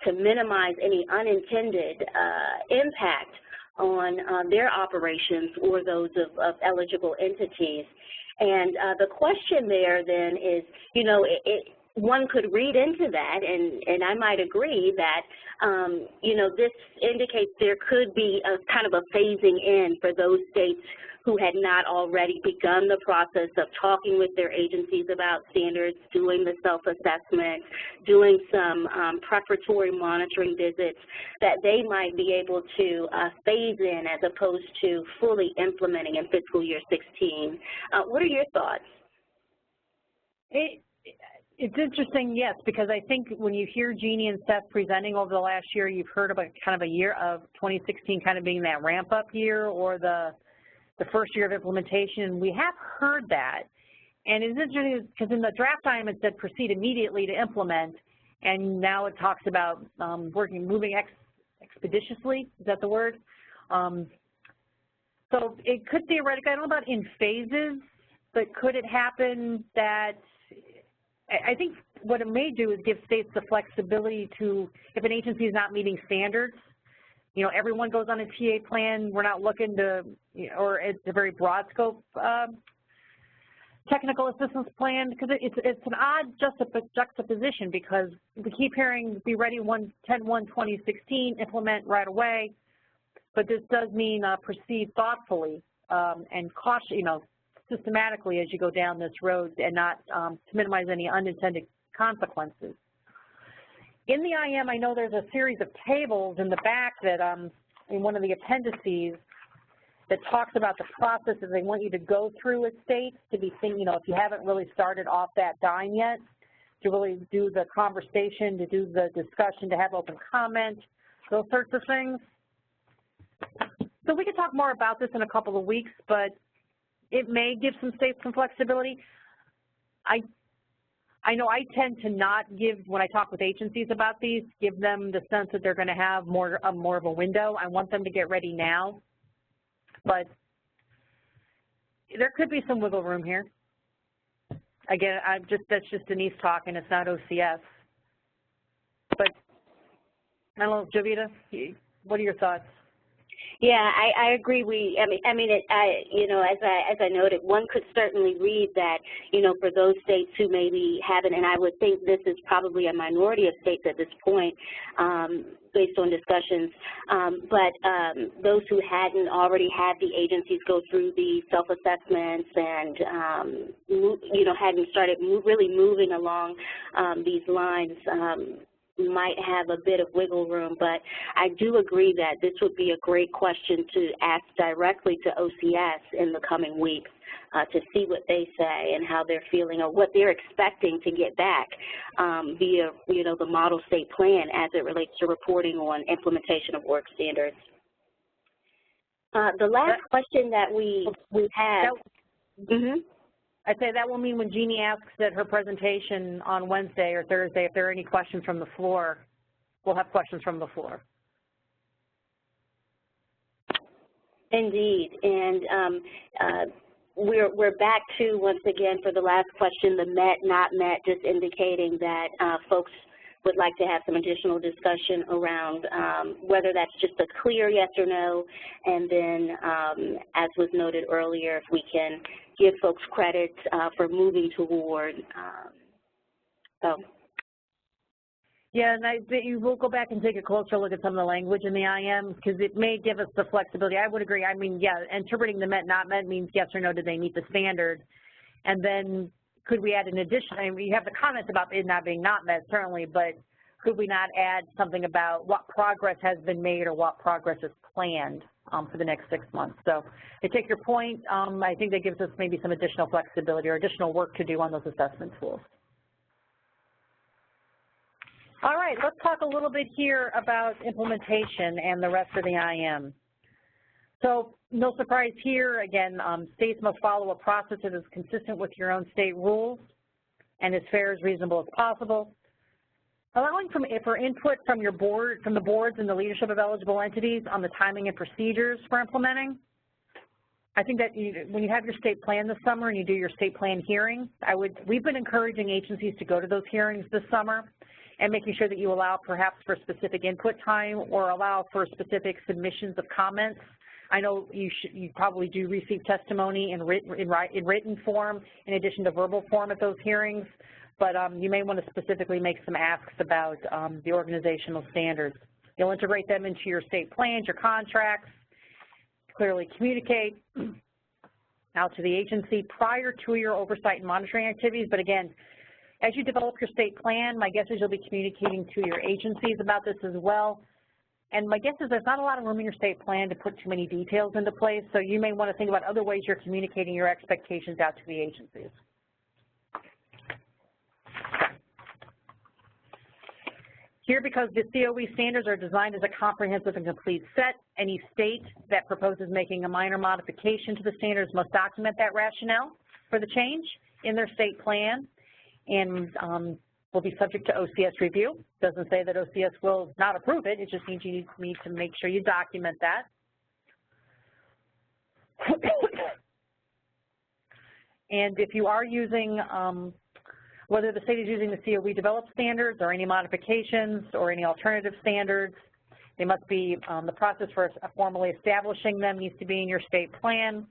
to minimize any unintended impact on their operations or those of eligible entities. And the question there then is, one could read into that, and I might agree that, this indicates there could be a kind of a phasing in for those states who had not already begun the process of talking with their agencies about standards, doing the self-assessment, doing some preparatory monitoring visits, that they might be able to phase in as opposed to fully implementing in fiscal year 16. What are your thoughts? It's interesting, yes, because I think when you hear Jeannie and Seth presenting over the last year, you've heard about kind of a year of 2016 kind of being that ramp-up year or the first year of implementation. We have heard that, and it's interesting because in the draft item it said proceed immediately to implement, and now it talks about moving expeditiously. Is that the word? So it could theoretically, I don't know about in phases, but could it happen that, I think what it may do is give states the flexibility to, if an agency is not meeting standards, everyone goes on a TA plan. We're not looking to, or it's a very broad scope technical assistance plan, because it's an odd juxtaposition, because we keep hearing be ready 10/1/2016, implement right away, but this does mean proceed thoughtfully and systematically as you go down this road, and not to minimize any unintended consequences. In the IM, I know there's a series of tables in the back that in one of the appendices that talks about the process that they want you to go through as states to be thinking, if you haven't really started off that dime yet, to really do the conversation, to do the discussion, to have open comment, those sorts of things. So we can talk more about this in a couple of weeks, but it may give some states some flexibility. I know I tend to not give, when I talk with agencies about these, give them the sense that they're going to have more of a window. I want them to get ready now. But there could be some wiggle room here. Again, that's just Denise talking. It's not OCS. But I don't know, Jovita, what are your thoughts? Yeah, I agree. As I noted, one could certainly read that, for those states who maybe haven't, and I would think this is probably a minority of states at this point, based on discussions, but those who hadn't already had the agencies go through the self-assessments and, hadn't started really moving along these lines, might have a bit of wiggle room, but I do agree that this would be a great question to ask directly to OCS in the coming weeks to see what they say and how they're feeling or what they're expecting to get back via, the model state plan as it relates to reporting on implementation of work standards. The last question that we have. I'd say that will mean when Jeannie asks at her presentation on Wednesday or Thursday if there are any questions from the floor, we'll have questions from the floor. Indeed, and we're back to, once again, for the last question, the met, not met, just indicating that folks would like to have some additional discussion around whether that's just a clear yes or no, and then, as was noted earlier, if we can give folks credit for moving toward. Yeah, and you will go back and take a closer look at some of the language in the IM, because it may give us the flexibility. I would agree. I mean, yeah, interpreting the met, not met means yes or no, do they meet the standard? And then could we add an addition? I mean, you have the comments about it not being not met, certainly, but could we not add something about what progress has been made or what progress is planned for the next 6 months? So I take your point. I think that gives us maybe some additional flexibility or additional work to do on those assessment tools. All right, let's talk a little bit here about implementation and the rest of the IM. So no surprise here, again, states must follow a process that is consistent with your own state rules and as fair as reasonable as possible. Allowing for input from your board, from the boards and the leadership of eligible entities on the timing and procedures for implementing. I think that when you have your state plan this summer and you do your state plan hearings, we've been encouraging agencies to go to those hearings this summer and making sure that you allow perhaps for specific input time or allow for specific submissions of comments. I know you probably do receive testimony in written form in addition to verbal form at those hearings, but you may want to specifically make some asks about the organizational standards. You'll integrate them into your state plans, your contracts, clearly communicate out to the agency prior to your oversight and monitoring activities. But again, as you develop your state plan, my guess is you'll be communicating to your agencies about this as well. And my guess is there's not a lot of room in your state plan to put too many details into place, so you may want to think about other ways you're communicating your expectations out to the agencies. Here, because the COE standards are designed as a comprehensive and complete set, any state that proposes making a minor modification to the standards must document that rationale for the change in their state plan and will be subject to OCS review. Doesn't say that OCS will not approve it, it just means you need to make sure you document that. And if you are using, whether the state is using the COE developed standards or any modifications or any alternative standards, They must be, the process for formally establishing them needs to be in your state plan.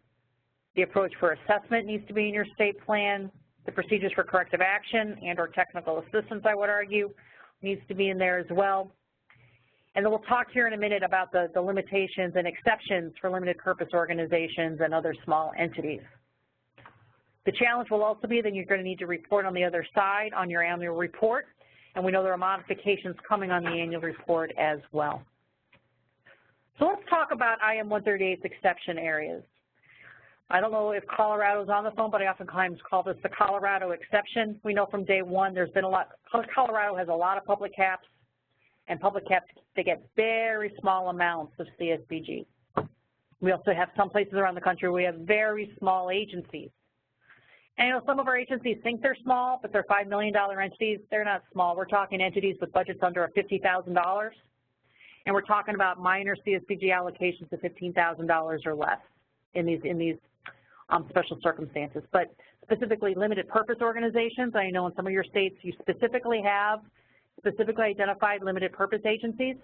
The approach for assessment needs to be in your state plan. The procedures for corrective action and or technical assistance, I would argue, needs to be in there as well. And then we'll talk here in a minute about the limitations and exceptions for limited purpose organizations and other small entities. The challenge will also be that you're going to need to report on the other side on your annual report, and we know there are modifications coming on the annual report as well. So let's talk about IM 138's exception areas. I don't know if Colorado's on the phone, but I oftentimes call this the Colorado exception. We know from day one there's been a lot, Colorado has a lot of public caps, and public caps, they get very small amounts of CSBG. We also have some places around the country where we have very small agencies. And you know, some of our agencies think they're small, but they're $5 million entities. They're not small. We're talking entities with budgets under $50,000, and we're talking about minor CSBG allocations of $15,000 or less in these special circumstances. But specifically limited purpose organizations, I know in some of your states you specifically have specifically identified limited purpose agencies.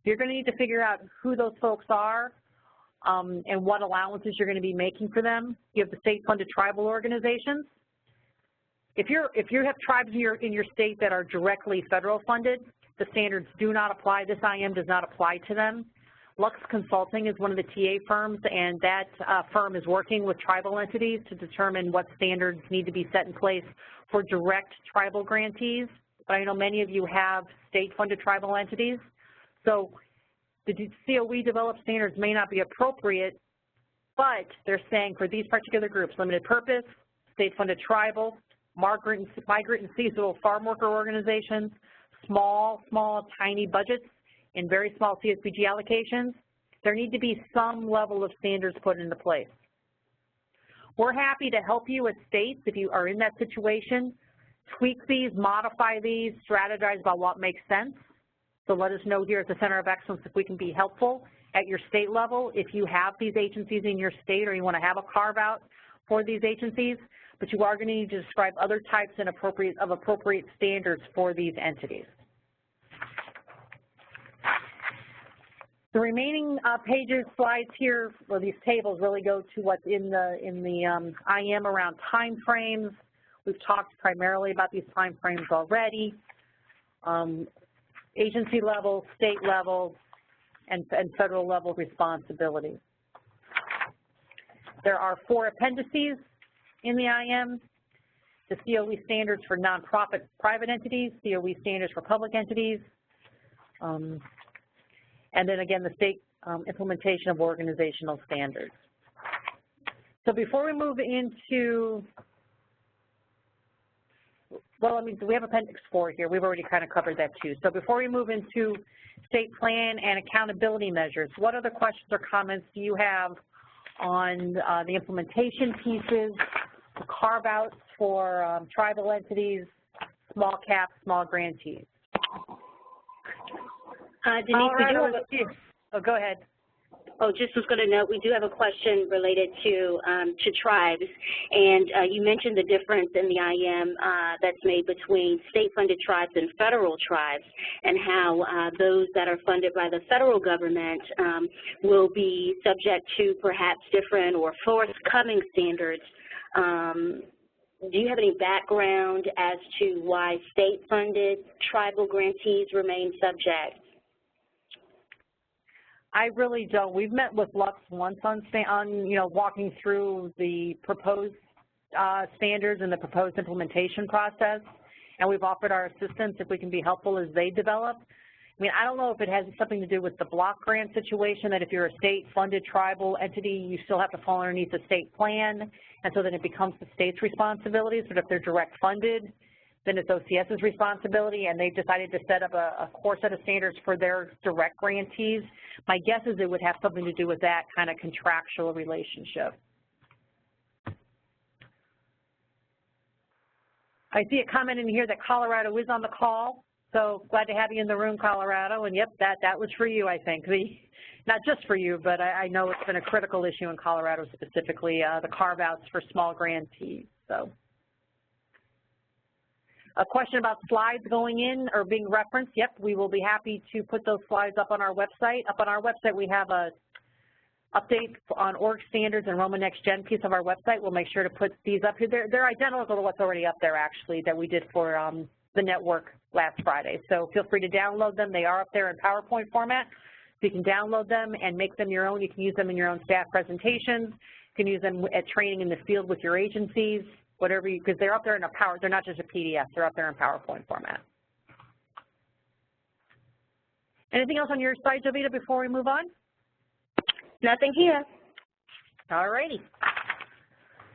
You're going to need to figure out who those folks are and what allowances you're going to be making for them. You have the state-funded tribal organizations. If you have tribes in your state that are directly federal funded, the standards do not apply. This IM does not apply to them. Lux Consulting is one of the TA firms, and that firm is working with tribal entities to determine what standards need to be set in place for direct tribal grantees. But I know many of you have state-funded tribal entities, so the COE developed standards may not be appropriate, but they're saying for these particular groups, limited purpose, state-funded tribal, migrant and seasonal farm worker organizations, small, tiny budgets, and very small CSBG allocations, there need to be some level of standards put into place. We're happy to help you as states if you are in that situation. Tweak these, modify these, strategize about what makes sense. So let us know here at the Center of Excellence if we can be helpful at your state level if you have these agencies in your state or you want to have a carve-out for these agencies, but you are going to need to describe other types and appropriate standards for these entities. The remaining slides here, or these tables, really go to what's in the IM around time frames. We've talked primarily about these time frames already. Agency level, state level, and federal level responsibility. There are 4 appendices in the IM: the COE standards for nonprofit private entities, COE standards for public entities, and then again the state implementation of organizational standards. So before we move into, well, we have Appendix 4 here. We've already kind of covered that too. So before we move into state plan and accountability measures, what other questions or comments do you have on the implementation pieces, the carve-outs for tribal entities, small caps, small grantees? Denise, we do have oh, go ahead. Oh, just was going to note, we do have a question related to tribes, and you mentioned the difference in the IM that's made between state-funded tribes and federal tribes, and how those that are funded by the federal government will be subject to perhaps different or forthcoming standards. Do you have any background as to why state-funded tribal grantees remain subject? I really don't. We've met with Lux once on walking through the proposed standards and the proposed implementation process, and we've offered our assistance if we can be helpful as they develop. I mean, I don't know if it has something to do with the block grant situation, that if you're a state-funded tribal entity, you still have to fall underneath the state plan, and so then it becomes the state's responsibilities. But if they're direct funded, then it's OCS's responsibility, and they've decided to set up a core set of standards for their direct grantees. My guess is it would have something to do with that kind of contractual relationship. I see a comment in here that Colorado is on the call, so glad to have you in the room, Colorado, and yep, that was for you, I think. Not just for you, but I know it's been a critical issue in Colorado specifically, the carve-outs for small grantees. So. A question about slides going in or being referenced, yep, we will be happy to put those slides up on our website. Up on our website, we have a update on org standards and Roma Next Gen piece of our website. We'll make sure to put these up here. They're identical to what's already up there, actually, that we did for the network last Friday. So feel free to download them. They are up there in PowerPoint format. So you can download them and make them your own. You can use them in your own staff presentations. You can use them at training in the field with your agencies, whatever you, because they're up there in they're not just a PDF, they're up there in PowerPoint format. Anything else on your side, Jovita, before we move on? Nothing here. All righty.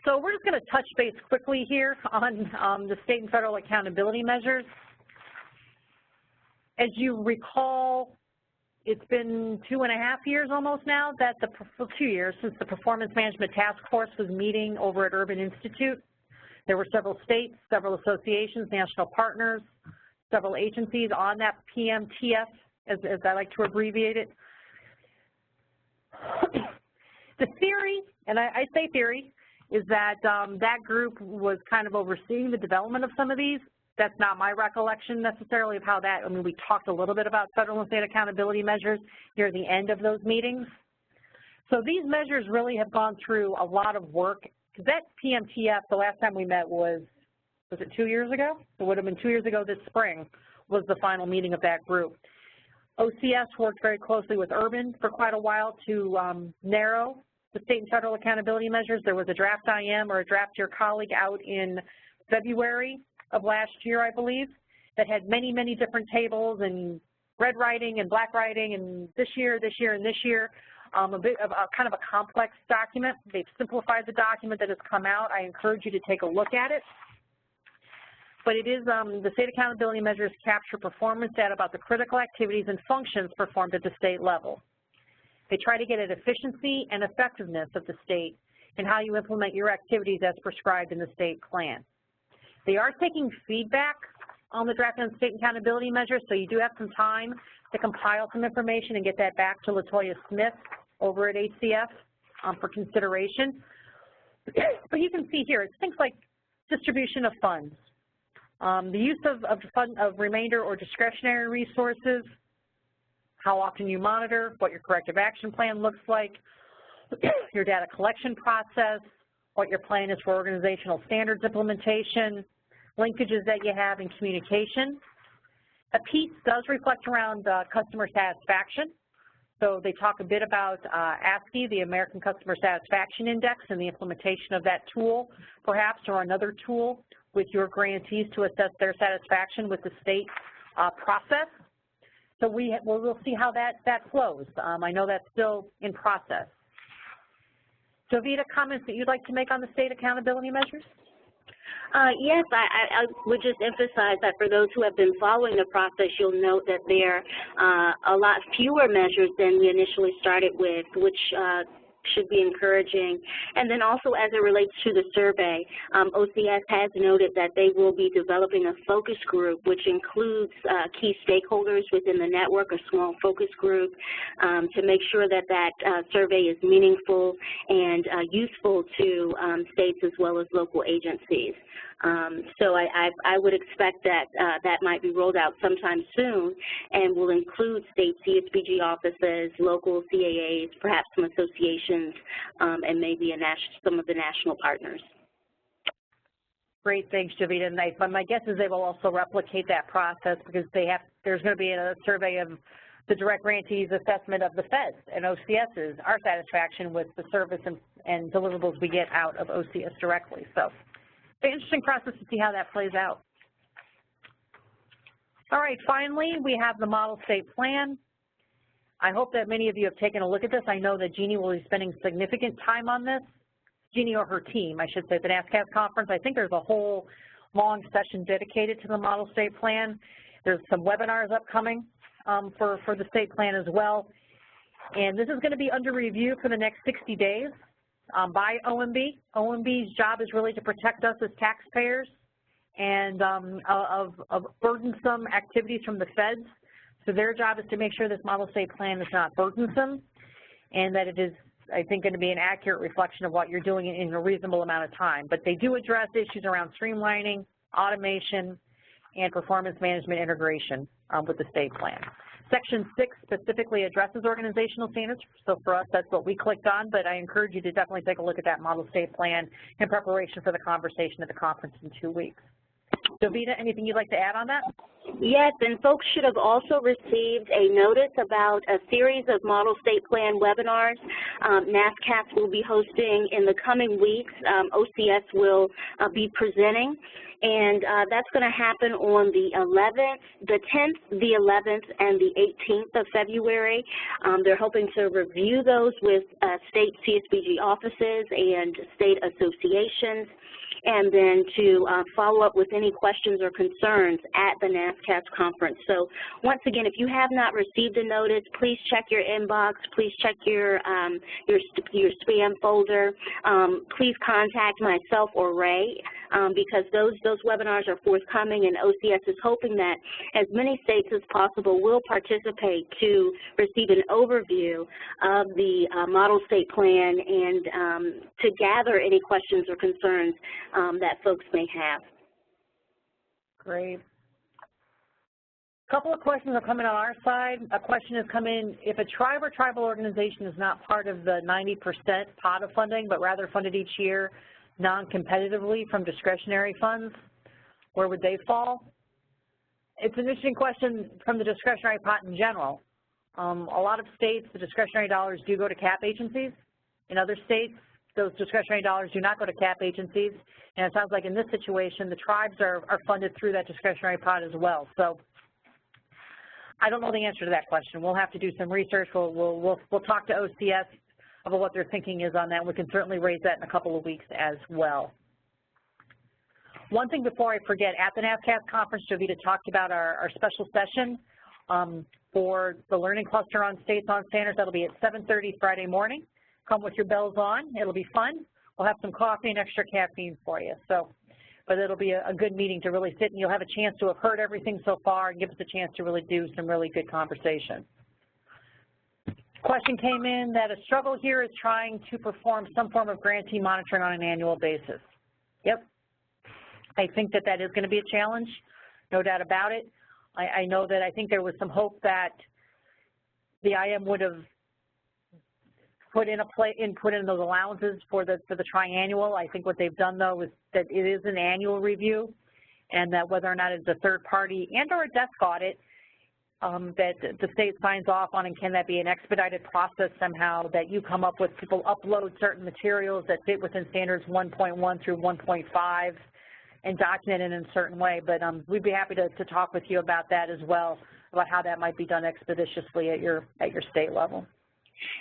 So we're just going to touch base quickly here on the state and federal accountability measures. As you recall, it's been 2.5 years almost now that 2 years since the Performance Management Task Force was meeting over at Urban Institute. There were several states, several associations, national partners, several agencies on that PMTF, as I like to abbreviate it. The theory, and I say theory, is that that group was kind of overseeing the development of some of these. That's not my recollection necessarily of how that, I mean, we talked a little bit about federal and state accountability measures near the end of those meetings. So these measures really have gone through a lot of work. Because that PMTF, the last time we met was it 2 years ago? It would have been 2 years ago this spring was the final meeting of that group. OCS worked very closely with Urban for quite a while to narrow the state and federal accountability measures. There was a draft IM or a draft your colleague out in February of last year, I believe, that had many, many different tables and red writing and black writing and this year, and this year. A bit of kind of a complex document. They've simplified the document that has come out. I encourage you to take a look at it. But it is the state accountability measures capture performance data about the critical activities and functions performed at the state level. They try to get at efficiency and effectiveness of the state and how you implement your activities as prescribed in the state plan. They are taking feedback on the draft on state accountability measures, so you do have some time to compile some information and get that back to LaToya Smith over at ACF for consideration. But you can see here, it's things like distribution of funds, the use of remainder or discretionary resources, how often you monitor, what your corrective action plan looks like, your data collection process, what your plan is for organizational standards implementation, linkages that you have in communication. A piece does reflect around customer satisfaction. So they talk a bit about ASCII, the American Customer Satisfaction Index, and the implementation of that tool, perhaps, or another tool with your grantees to assess their satisfaction with the state process. So we'll see how that flows. I know that's still in process. Jovita, comments that you'd like to make on the state accountability measures? Yes, I would just emphasize that for those who have been following the process, you'll note that there are a lot fewer measures than we initially started with, which should be encouraging. And then also as it relates to the survey, OCS has noted that they will be developing a focus group, which includes key stakeholders within the network, a small focus group, to make sure that that survey is meaningful and useful to states as well as local agencies. So I would expect that that might be rolled out sometime soon and will include state CSBG offices, local CAAs, perhaps some associations, and maybe some of the national partners. Great, thanks, Jovita. And my guess is they will also replicate that process because there's going to be a survey of the direct grantees assessment of the feds and OCS's, our satisfaction with the service and deliverables we get out of OCS directly. So it's an interesting process to see how that plays out. All right, finally, we have the model state plan. I hope that many of you have taken a look at this. I know that Jeannie will be spending significant time on this. Jeannie or her team, I should say, at the NASCSP conference. I think there's a whole long session dedicated to the model state plan. There's some webinars upcoming for the state plan as well. And this is going to be under review for the next 60 days by OMB. OMB's job is really to protect us as taxpayers and of burdensome activities from the feds. So their job is to make sure this model state plan is not burdensome and that it is, I think, going to be an accurate reflection of what you're doing in a reasonable amount of time. But they do address issues around streamlining, automation, and performance management integration with the state plan. Section 6 specifically addresses organizational standards, so for us that's what we clicked on, but I encourage you to definitely take a look at that model state plan in preparation for the conversation at the conference in 2 weeks. Jovita, anything you'd like to add on that? Yes, and folks should have also received a notice about a series of model state plan webinars NASCSP will be hosting in the coming weeks. OCS will be presenting, and that's going to happen on the 11th, the 10th, the 11th, and the 18th of February. They're hoping to review those with state CSBG offices and state associations, and then to follow up with any questions or concerns at the NASCSP conference. So once again, if you have not received a notice, please check your inbox, please check your spam folder. Please contact myself or Ray because those webinars are forthcoming, and OCS is hoping that as many states as possible will participate to receive an overview of the model state plan and to gather any questions or concerns that folks may have. Great. A couple of questions are coming on our side. A question has come in, if a tribe or tribal organization is not part of the 90% pot of funding, but rather funded each year non-competitively from discretionary funds, where would they fall? It's an interesting question from the discretionary pot in general. A lot of states, the discretionary dollars do go to CAP agencies. In other states, those discretionary dollars do not go to CAP agencies, and it sounds like in this situation, the tribes are funded through that discretionary pot as well. So I don't know the answer to that question. We'll have to do some research. We'll talk to OCS about what their thinking is on that. We can certainly raise that in a couple of weeks as well. One thing before I forget, at the NASCSP conference, Jovita talked about our special session for the Learning Cluster on States on Standards. That'll be at 7:30 Friday morning. Come with your bells on. It'll be fun. We'll have some coffee and extra caffeine for you. But it'll be a good meeting to really sit, and you'll have a chance to have heard everything so far and give us a chance to really do some really good conversation. Question came in that a struggle here is trying to perform some form of grantee monitoring on an annual basis. Yep. I think that is going to be a challenge, no doubt about it. I know that I think there was some hope that the IM would have put in those allowances for the triannual. I think what they've done though is that it is an annual review, and that whether or not it's a third party and or a desk audit that the state signs off on, and can that be an expedited process somehow, that you come up with, people upload certain materials that fit within standards 1.1 through 1.5 and document it in a certain way. But we'd be happy to talk with you about that as well, about how that might be done expeditiously at your state level.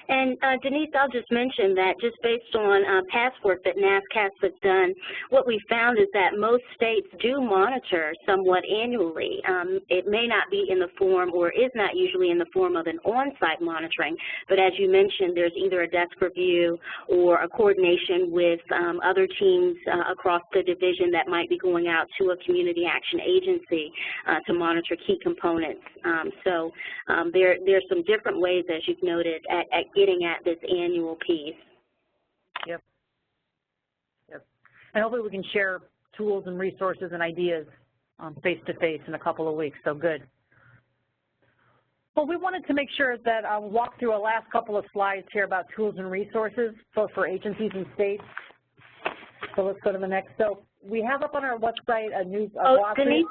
And Denise, I'll just mention that just based on past work that NASCSP has done, what we found is that most states do monitor somewhat annually. It may not be in the form, or is not usually in the form of an on-site monitoring, but as you mentioned, there's either a desk review or a coordination with other teams across the division that might be going out to a community action agency to monitor key components. So there's some different ways, as you've noted, at getting at this annual piece. Yep. And hopefully we can share tools and resources and ideas face-to-face in a couple of weeks, so good. Well, we wanted to make sure that I'll walk through a last couple of slides here about tools and resources, both for agencies and states. So let's go to the next. So we have up on our website a new Denise,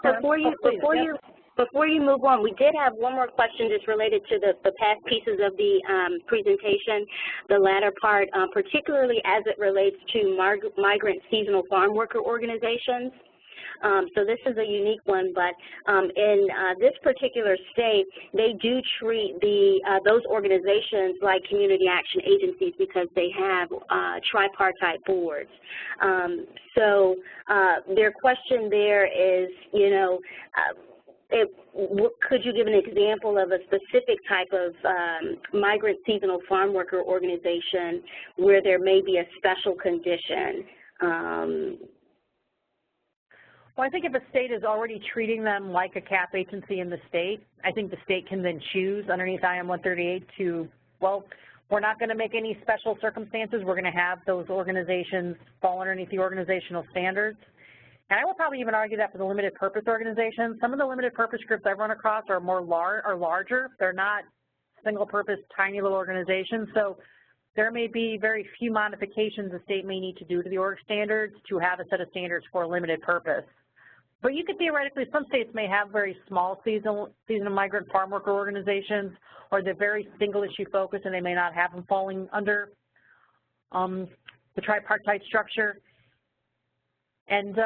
before you move on, we did have one more question just related to the past pieces of the presentation, the latter part, particularly as it relates to migrant seasonal farm worker organizations. So this is a unique one, but in this particular state, they do treat those organizations like community action agencies because they have tripartite boards. So their question there is, could you give an example of a specific type of migrant seasonal farm worker organization where there may be a special condition? Well, I think if a state is already treating them like a CAP agency in the state, I think the state can then choose underneath IM 138 to, well, we're not going to make any special circumstances. We're going to have those organizations fall underneath the organizational standards. And I will probably even argue that for the limited purpose organizations. Some of the limited purpose groups I've run across are larger. They're not single purpose, tiny little organizations. So there may be very few modifications the state may need to do to the org standards to have a set of standards for a limited purpose. But you could theoretically, some states may have very small seasonal migrant farm worker organizations, or they're very single issue focused and they may not have them falling under the tripartite structure. And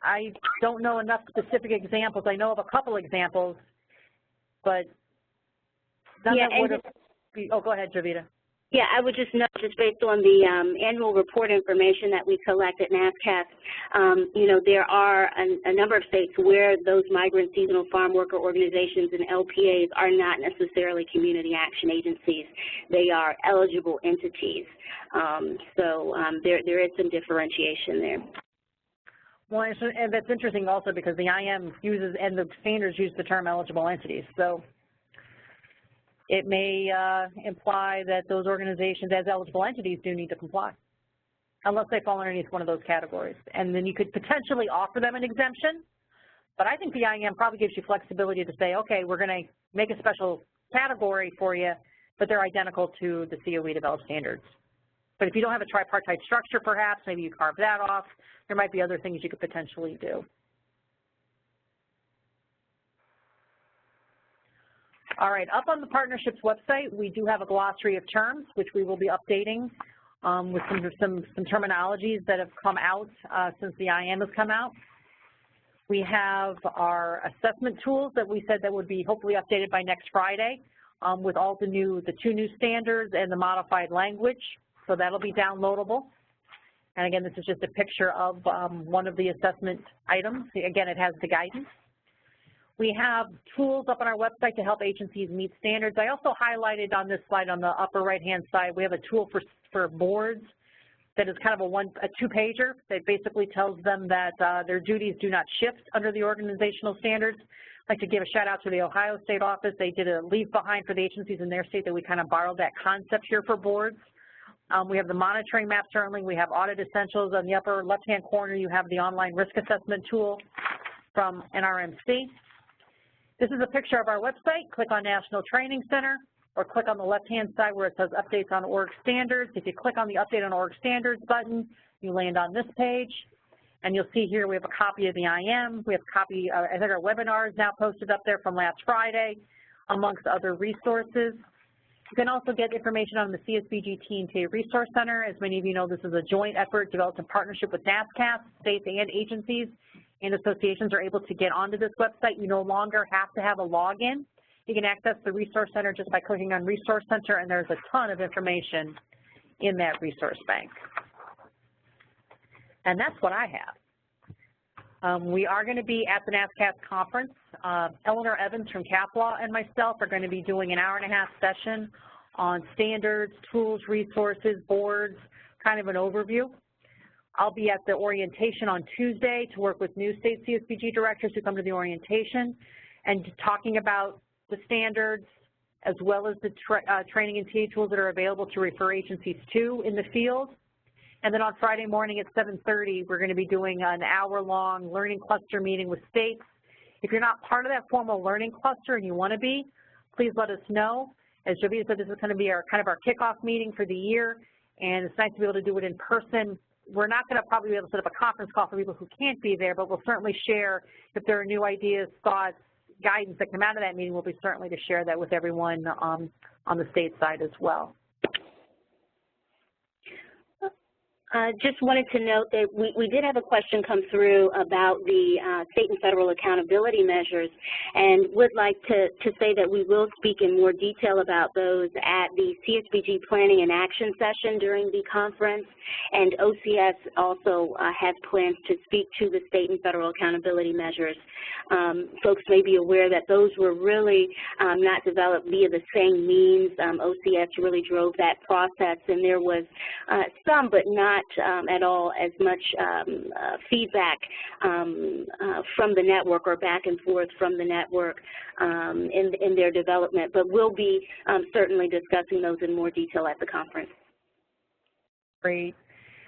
I don't know enough specific examples. I know of a couple examples, but none that would have, oh, go ahead, Jovita. Yeah, I would just note, just based on the annual report information that we collect at NASCSP, you know, there are a number of states where those migrant seasonal farm worker organizations and LPAs are not necessarily community action agencies. They are eligible entities. There is some differentiation there. Well, and that's interesting also because the IM uses, and the standards use the term eligible entities. So it may imply that those organizations as eligible entities do need to comply, unless they fall underneath one of those categories. And then you could potentially offer them an exemption, but I think the IM probably gives you flexibility to say, okay, we're going to make a special category for you, but they're identical to the COE developed standards. But if you don't have a tripartite structure, perhaps, maybe you carve that off. There might be other things you could potentially do. All right, up on the partnerships website, we do have a glossary of terms, which we will be updating with some terminologies that have come out since the IM has come out. We have our assessment tools that we said that would be hopefully updated by next Friday with all the two new standards and the modified language. So that'll be downloadable. And again, this is just a picture of one of the assessment items. Again, it has the guidance. We have tools up on our website to help agencies meet standards. I also highlighted on this slide on the upper right-hand side, we have a tool for boards that is kind of a two-pager that basically tells them that their duties do not shift under the organizational standards. I'd like to give a shout out to the Ohio State office. They did a leave behind for the agencies in their state that we kind of borrowed that concept here for boards. We have the monitoring map, certainly. We have audit essentials. On the upper left-hand corner, you have the online risk assessment tool from NRMC. This is a picture of our website. Click on National Training Center, or click on the left-hand side where it says Updates on Org Standards. If you click on the Update on Org Standards button, you land on this page. And you'll see here we have a copy of the IM. We have a copy, I think our webinar is now posted up there from last Friday, amongst other resources. You can also get information on the CSBG T&T Resource Center. As many of you know, this is a joint effort developed in partnership with NASCSP. States and agencies and associations are able to get onto this website. You no longer have to have a login. You can access the Resource Center just by clicking on Resource Center, and there's a ton of information in that resource bank. And that's what I have. We are going to be at the NASCSP conference. Eleanor Evans from CAP Law and myself are going to be doing an hour-and-a-half session on standards, tools, resources, boards, kind of an overview. I'll be at the orientation on Tuesday to work with new state CSBG directors who come to the orientation and talking about the standards as well as the training and TA tools that are available to refer agencies to in the field. And then on Friday morning at 7:30, we're going to be doing an hour-long learning cluster meeting with states. If you're not part of that formal learning cluster and you want to be, please let us know. As Jovita said, this is going to be our kind of our kickoff meeting for the year, and it's nice to be able to do it in person. We're not going to probably be able to set up a conference call for people who can't be there, but we'll certainly share if there are new ideas, thoughts, guidance that come out of that meeting. We'll be certainly to share that with everyone on the state side as well. Just wanted to note that we did have a question come through about the state and federal accountability measures, and would like to say that we will speak in more detail about those at the CSBG Planning and Action session during the conference, and OCS also has plans to speak to the state and federal accountability measures. Folks may be aware that those were really not developed via the same means. OCS really drove that process, and there was some, but not at all as much feedback from the network or back and forth from the network in their development. But we'll be certainly discussing those in more detail at the conference. Great.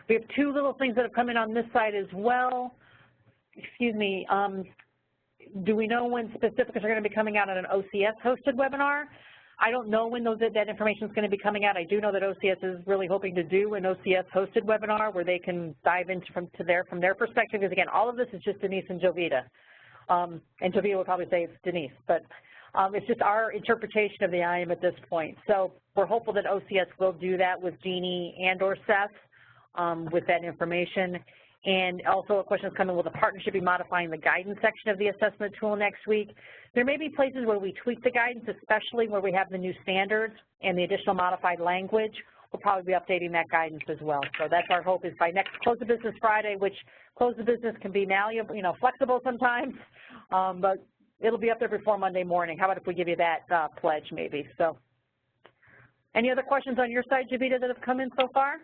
We have two little things that have come in on this side as well. excuse me, do we know when specifics are going to be coming out on an OCS-hosted webinar? I don't know when that information is going to be coming out. I do know that OCS is really hoping to do an OCS-hosted webinar where they can dive into from their perspective. Because again, all of this is just Denise and Jovita, and Jovita will probably say it's Denise, but it's just our interpretation of the IM at this point. So we're hopeful that OCS will do that with Jeannie and/or Seth with that information. And also a question is coming, will the partnership be modifying the guidance section of the assessment tool next week? There may be places where we tweak the guidance, especially where we have the new standards and the additional modified language. We'll probably be updating that guidance as well. So that's our hope, is by next close of business Friday, which close of business can be malleable, flexible sometimes, but it'll be up there before Monday morning. How about if we give you that pledge maybe? So any other questions on your side, Jovita, that have come in so far?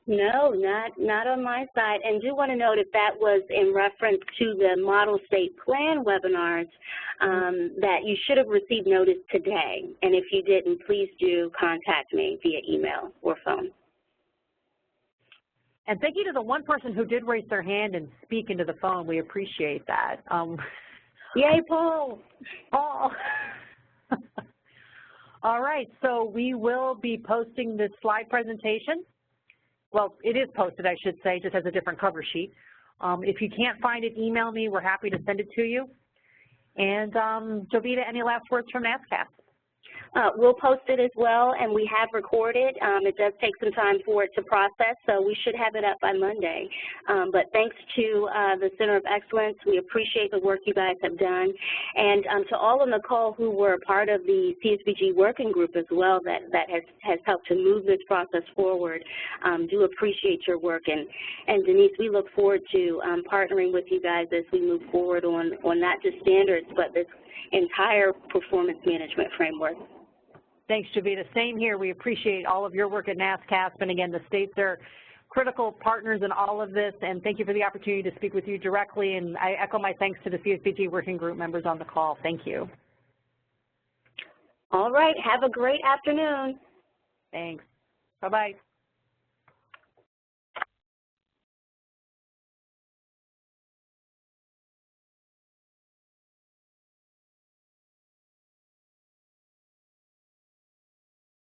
No, not on my side. And do want to note, if that was in reference to the model state plan webinars, that you should have received notice today. And if you didn't, please do contact me via email or phone. And thank you to the one person who did raise their hand and speak into the phone. We appreciate that. Yay, Paul. Paul. All right, so we will be posting this slide presentation. Well, it is posted, I should say, just as a different cover sheet. If you can't find it, email me. We're happy to send it to you. And Jovita, any last words from NASCSP? We'll post it as well, and we have recorded. It does take some time for it to process, so we should have it up by Monday. But thanks to the Center of Excellence, we appreciate the work you guys have done. And to all on the call who were part of the CSBG working group as well that has helped to move this process forward, do appreciate your work. And Denise, we look forward to partnering with you guys as we move forward on not just standards, but this entire performance management framework. Thanks, Jovita. Same here. We appreciate all of your work at NASCSP, and again, the states are critical partners in all of this, and thank you for the opportunity to speak with you directly, and I echo my thanks to the CSBG working group members on the call. Thank you. All right. Have a great afternoon. Thanks. Bye-bye.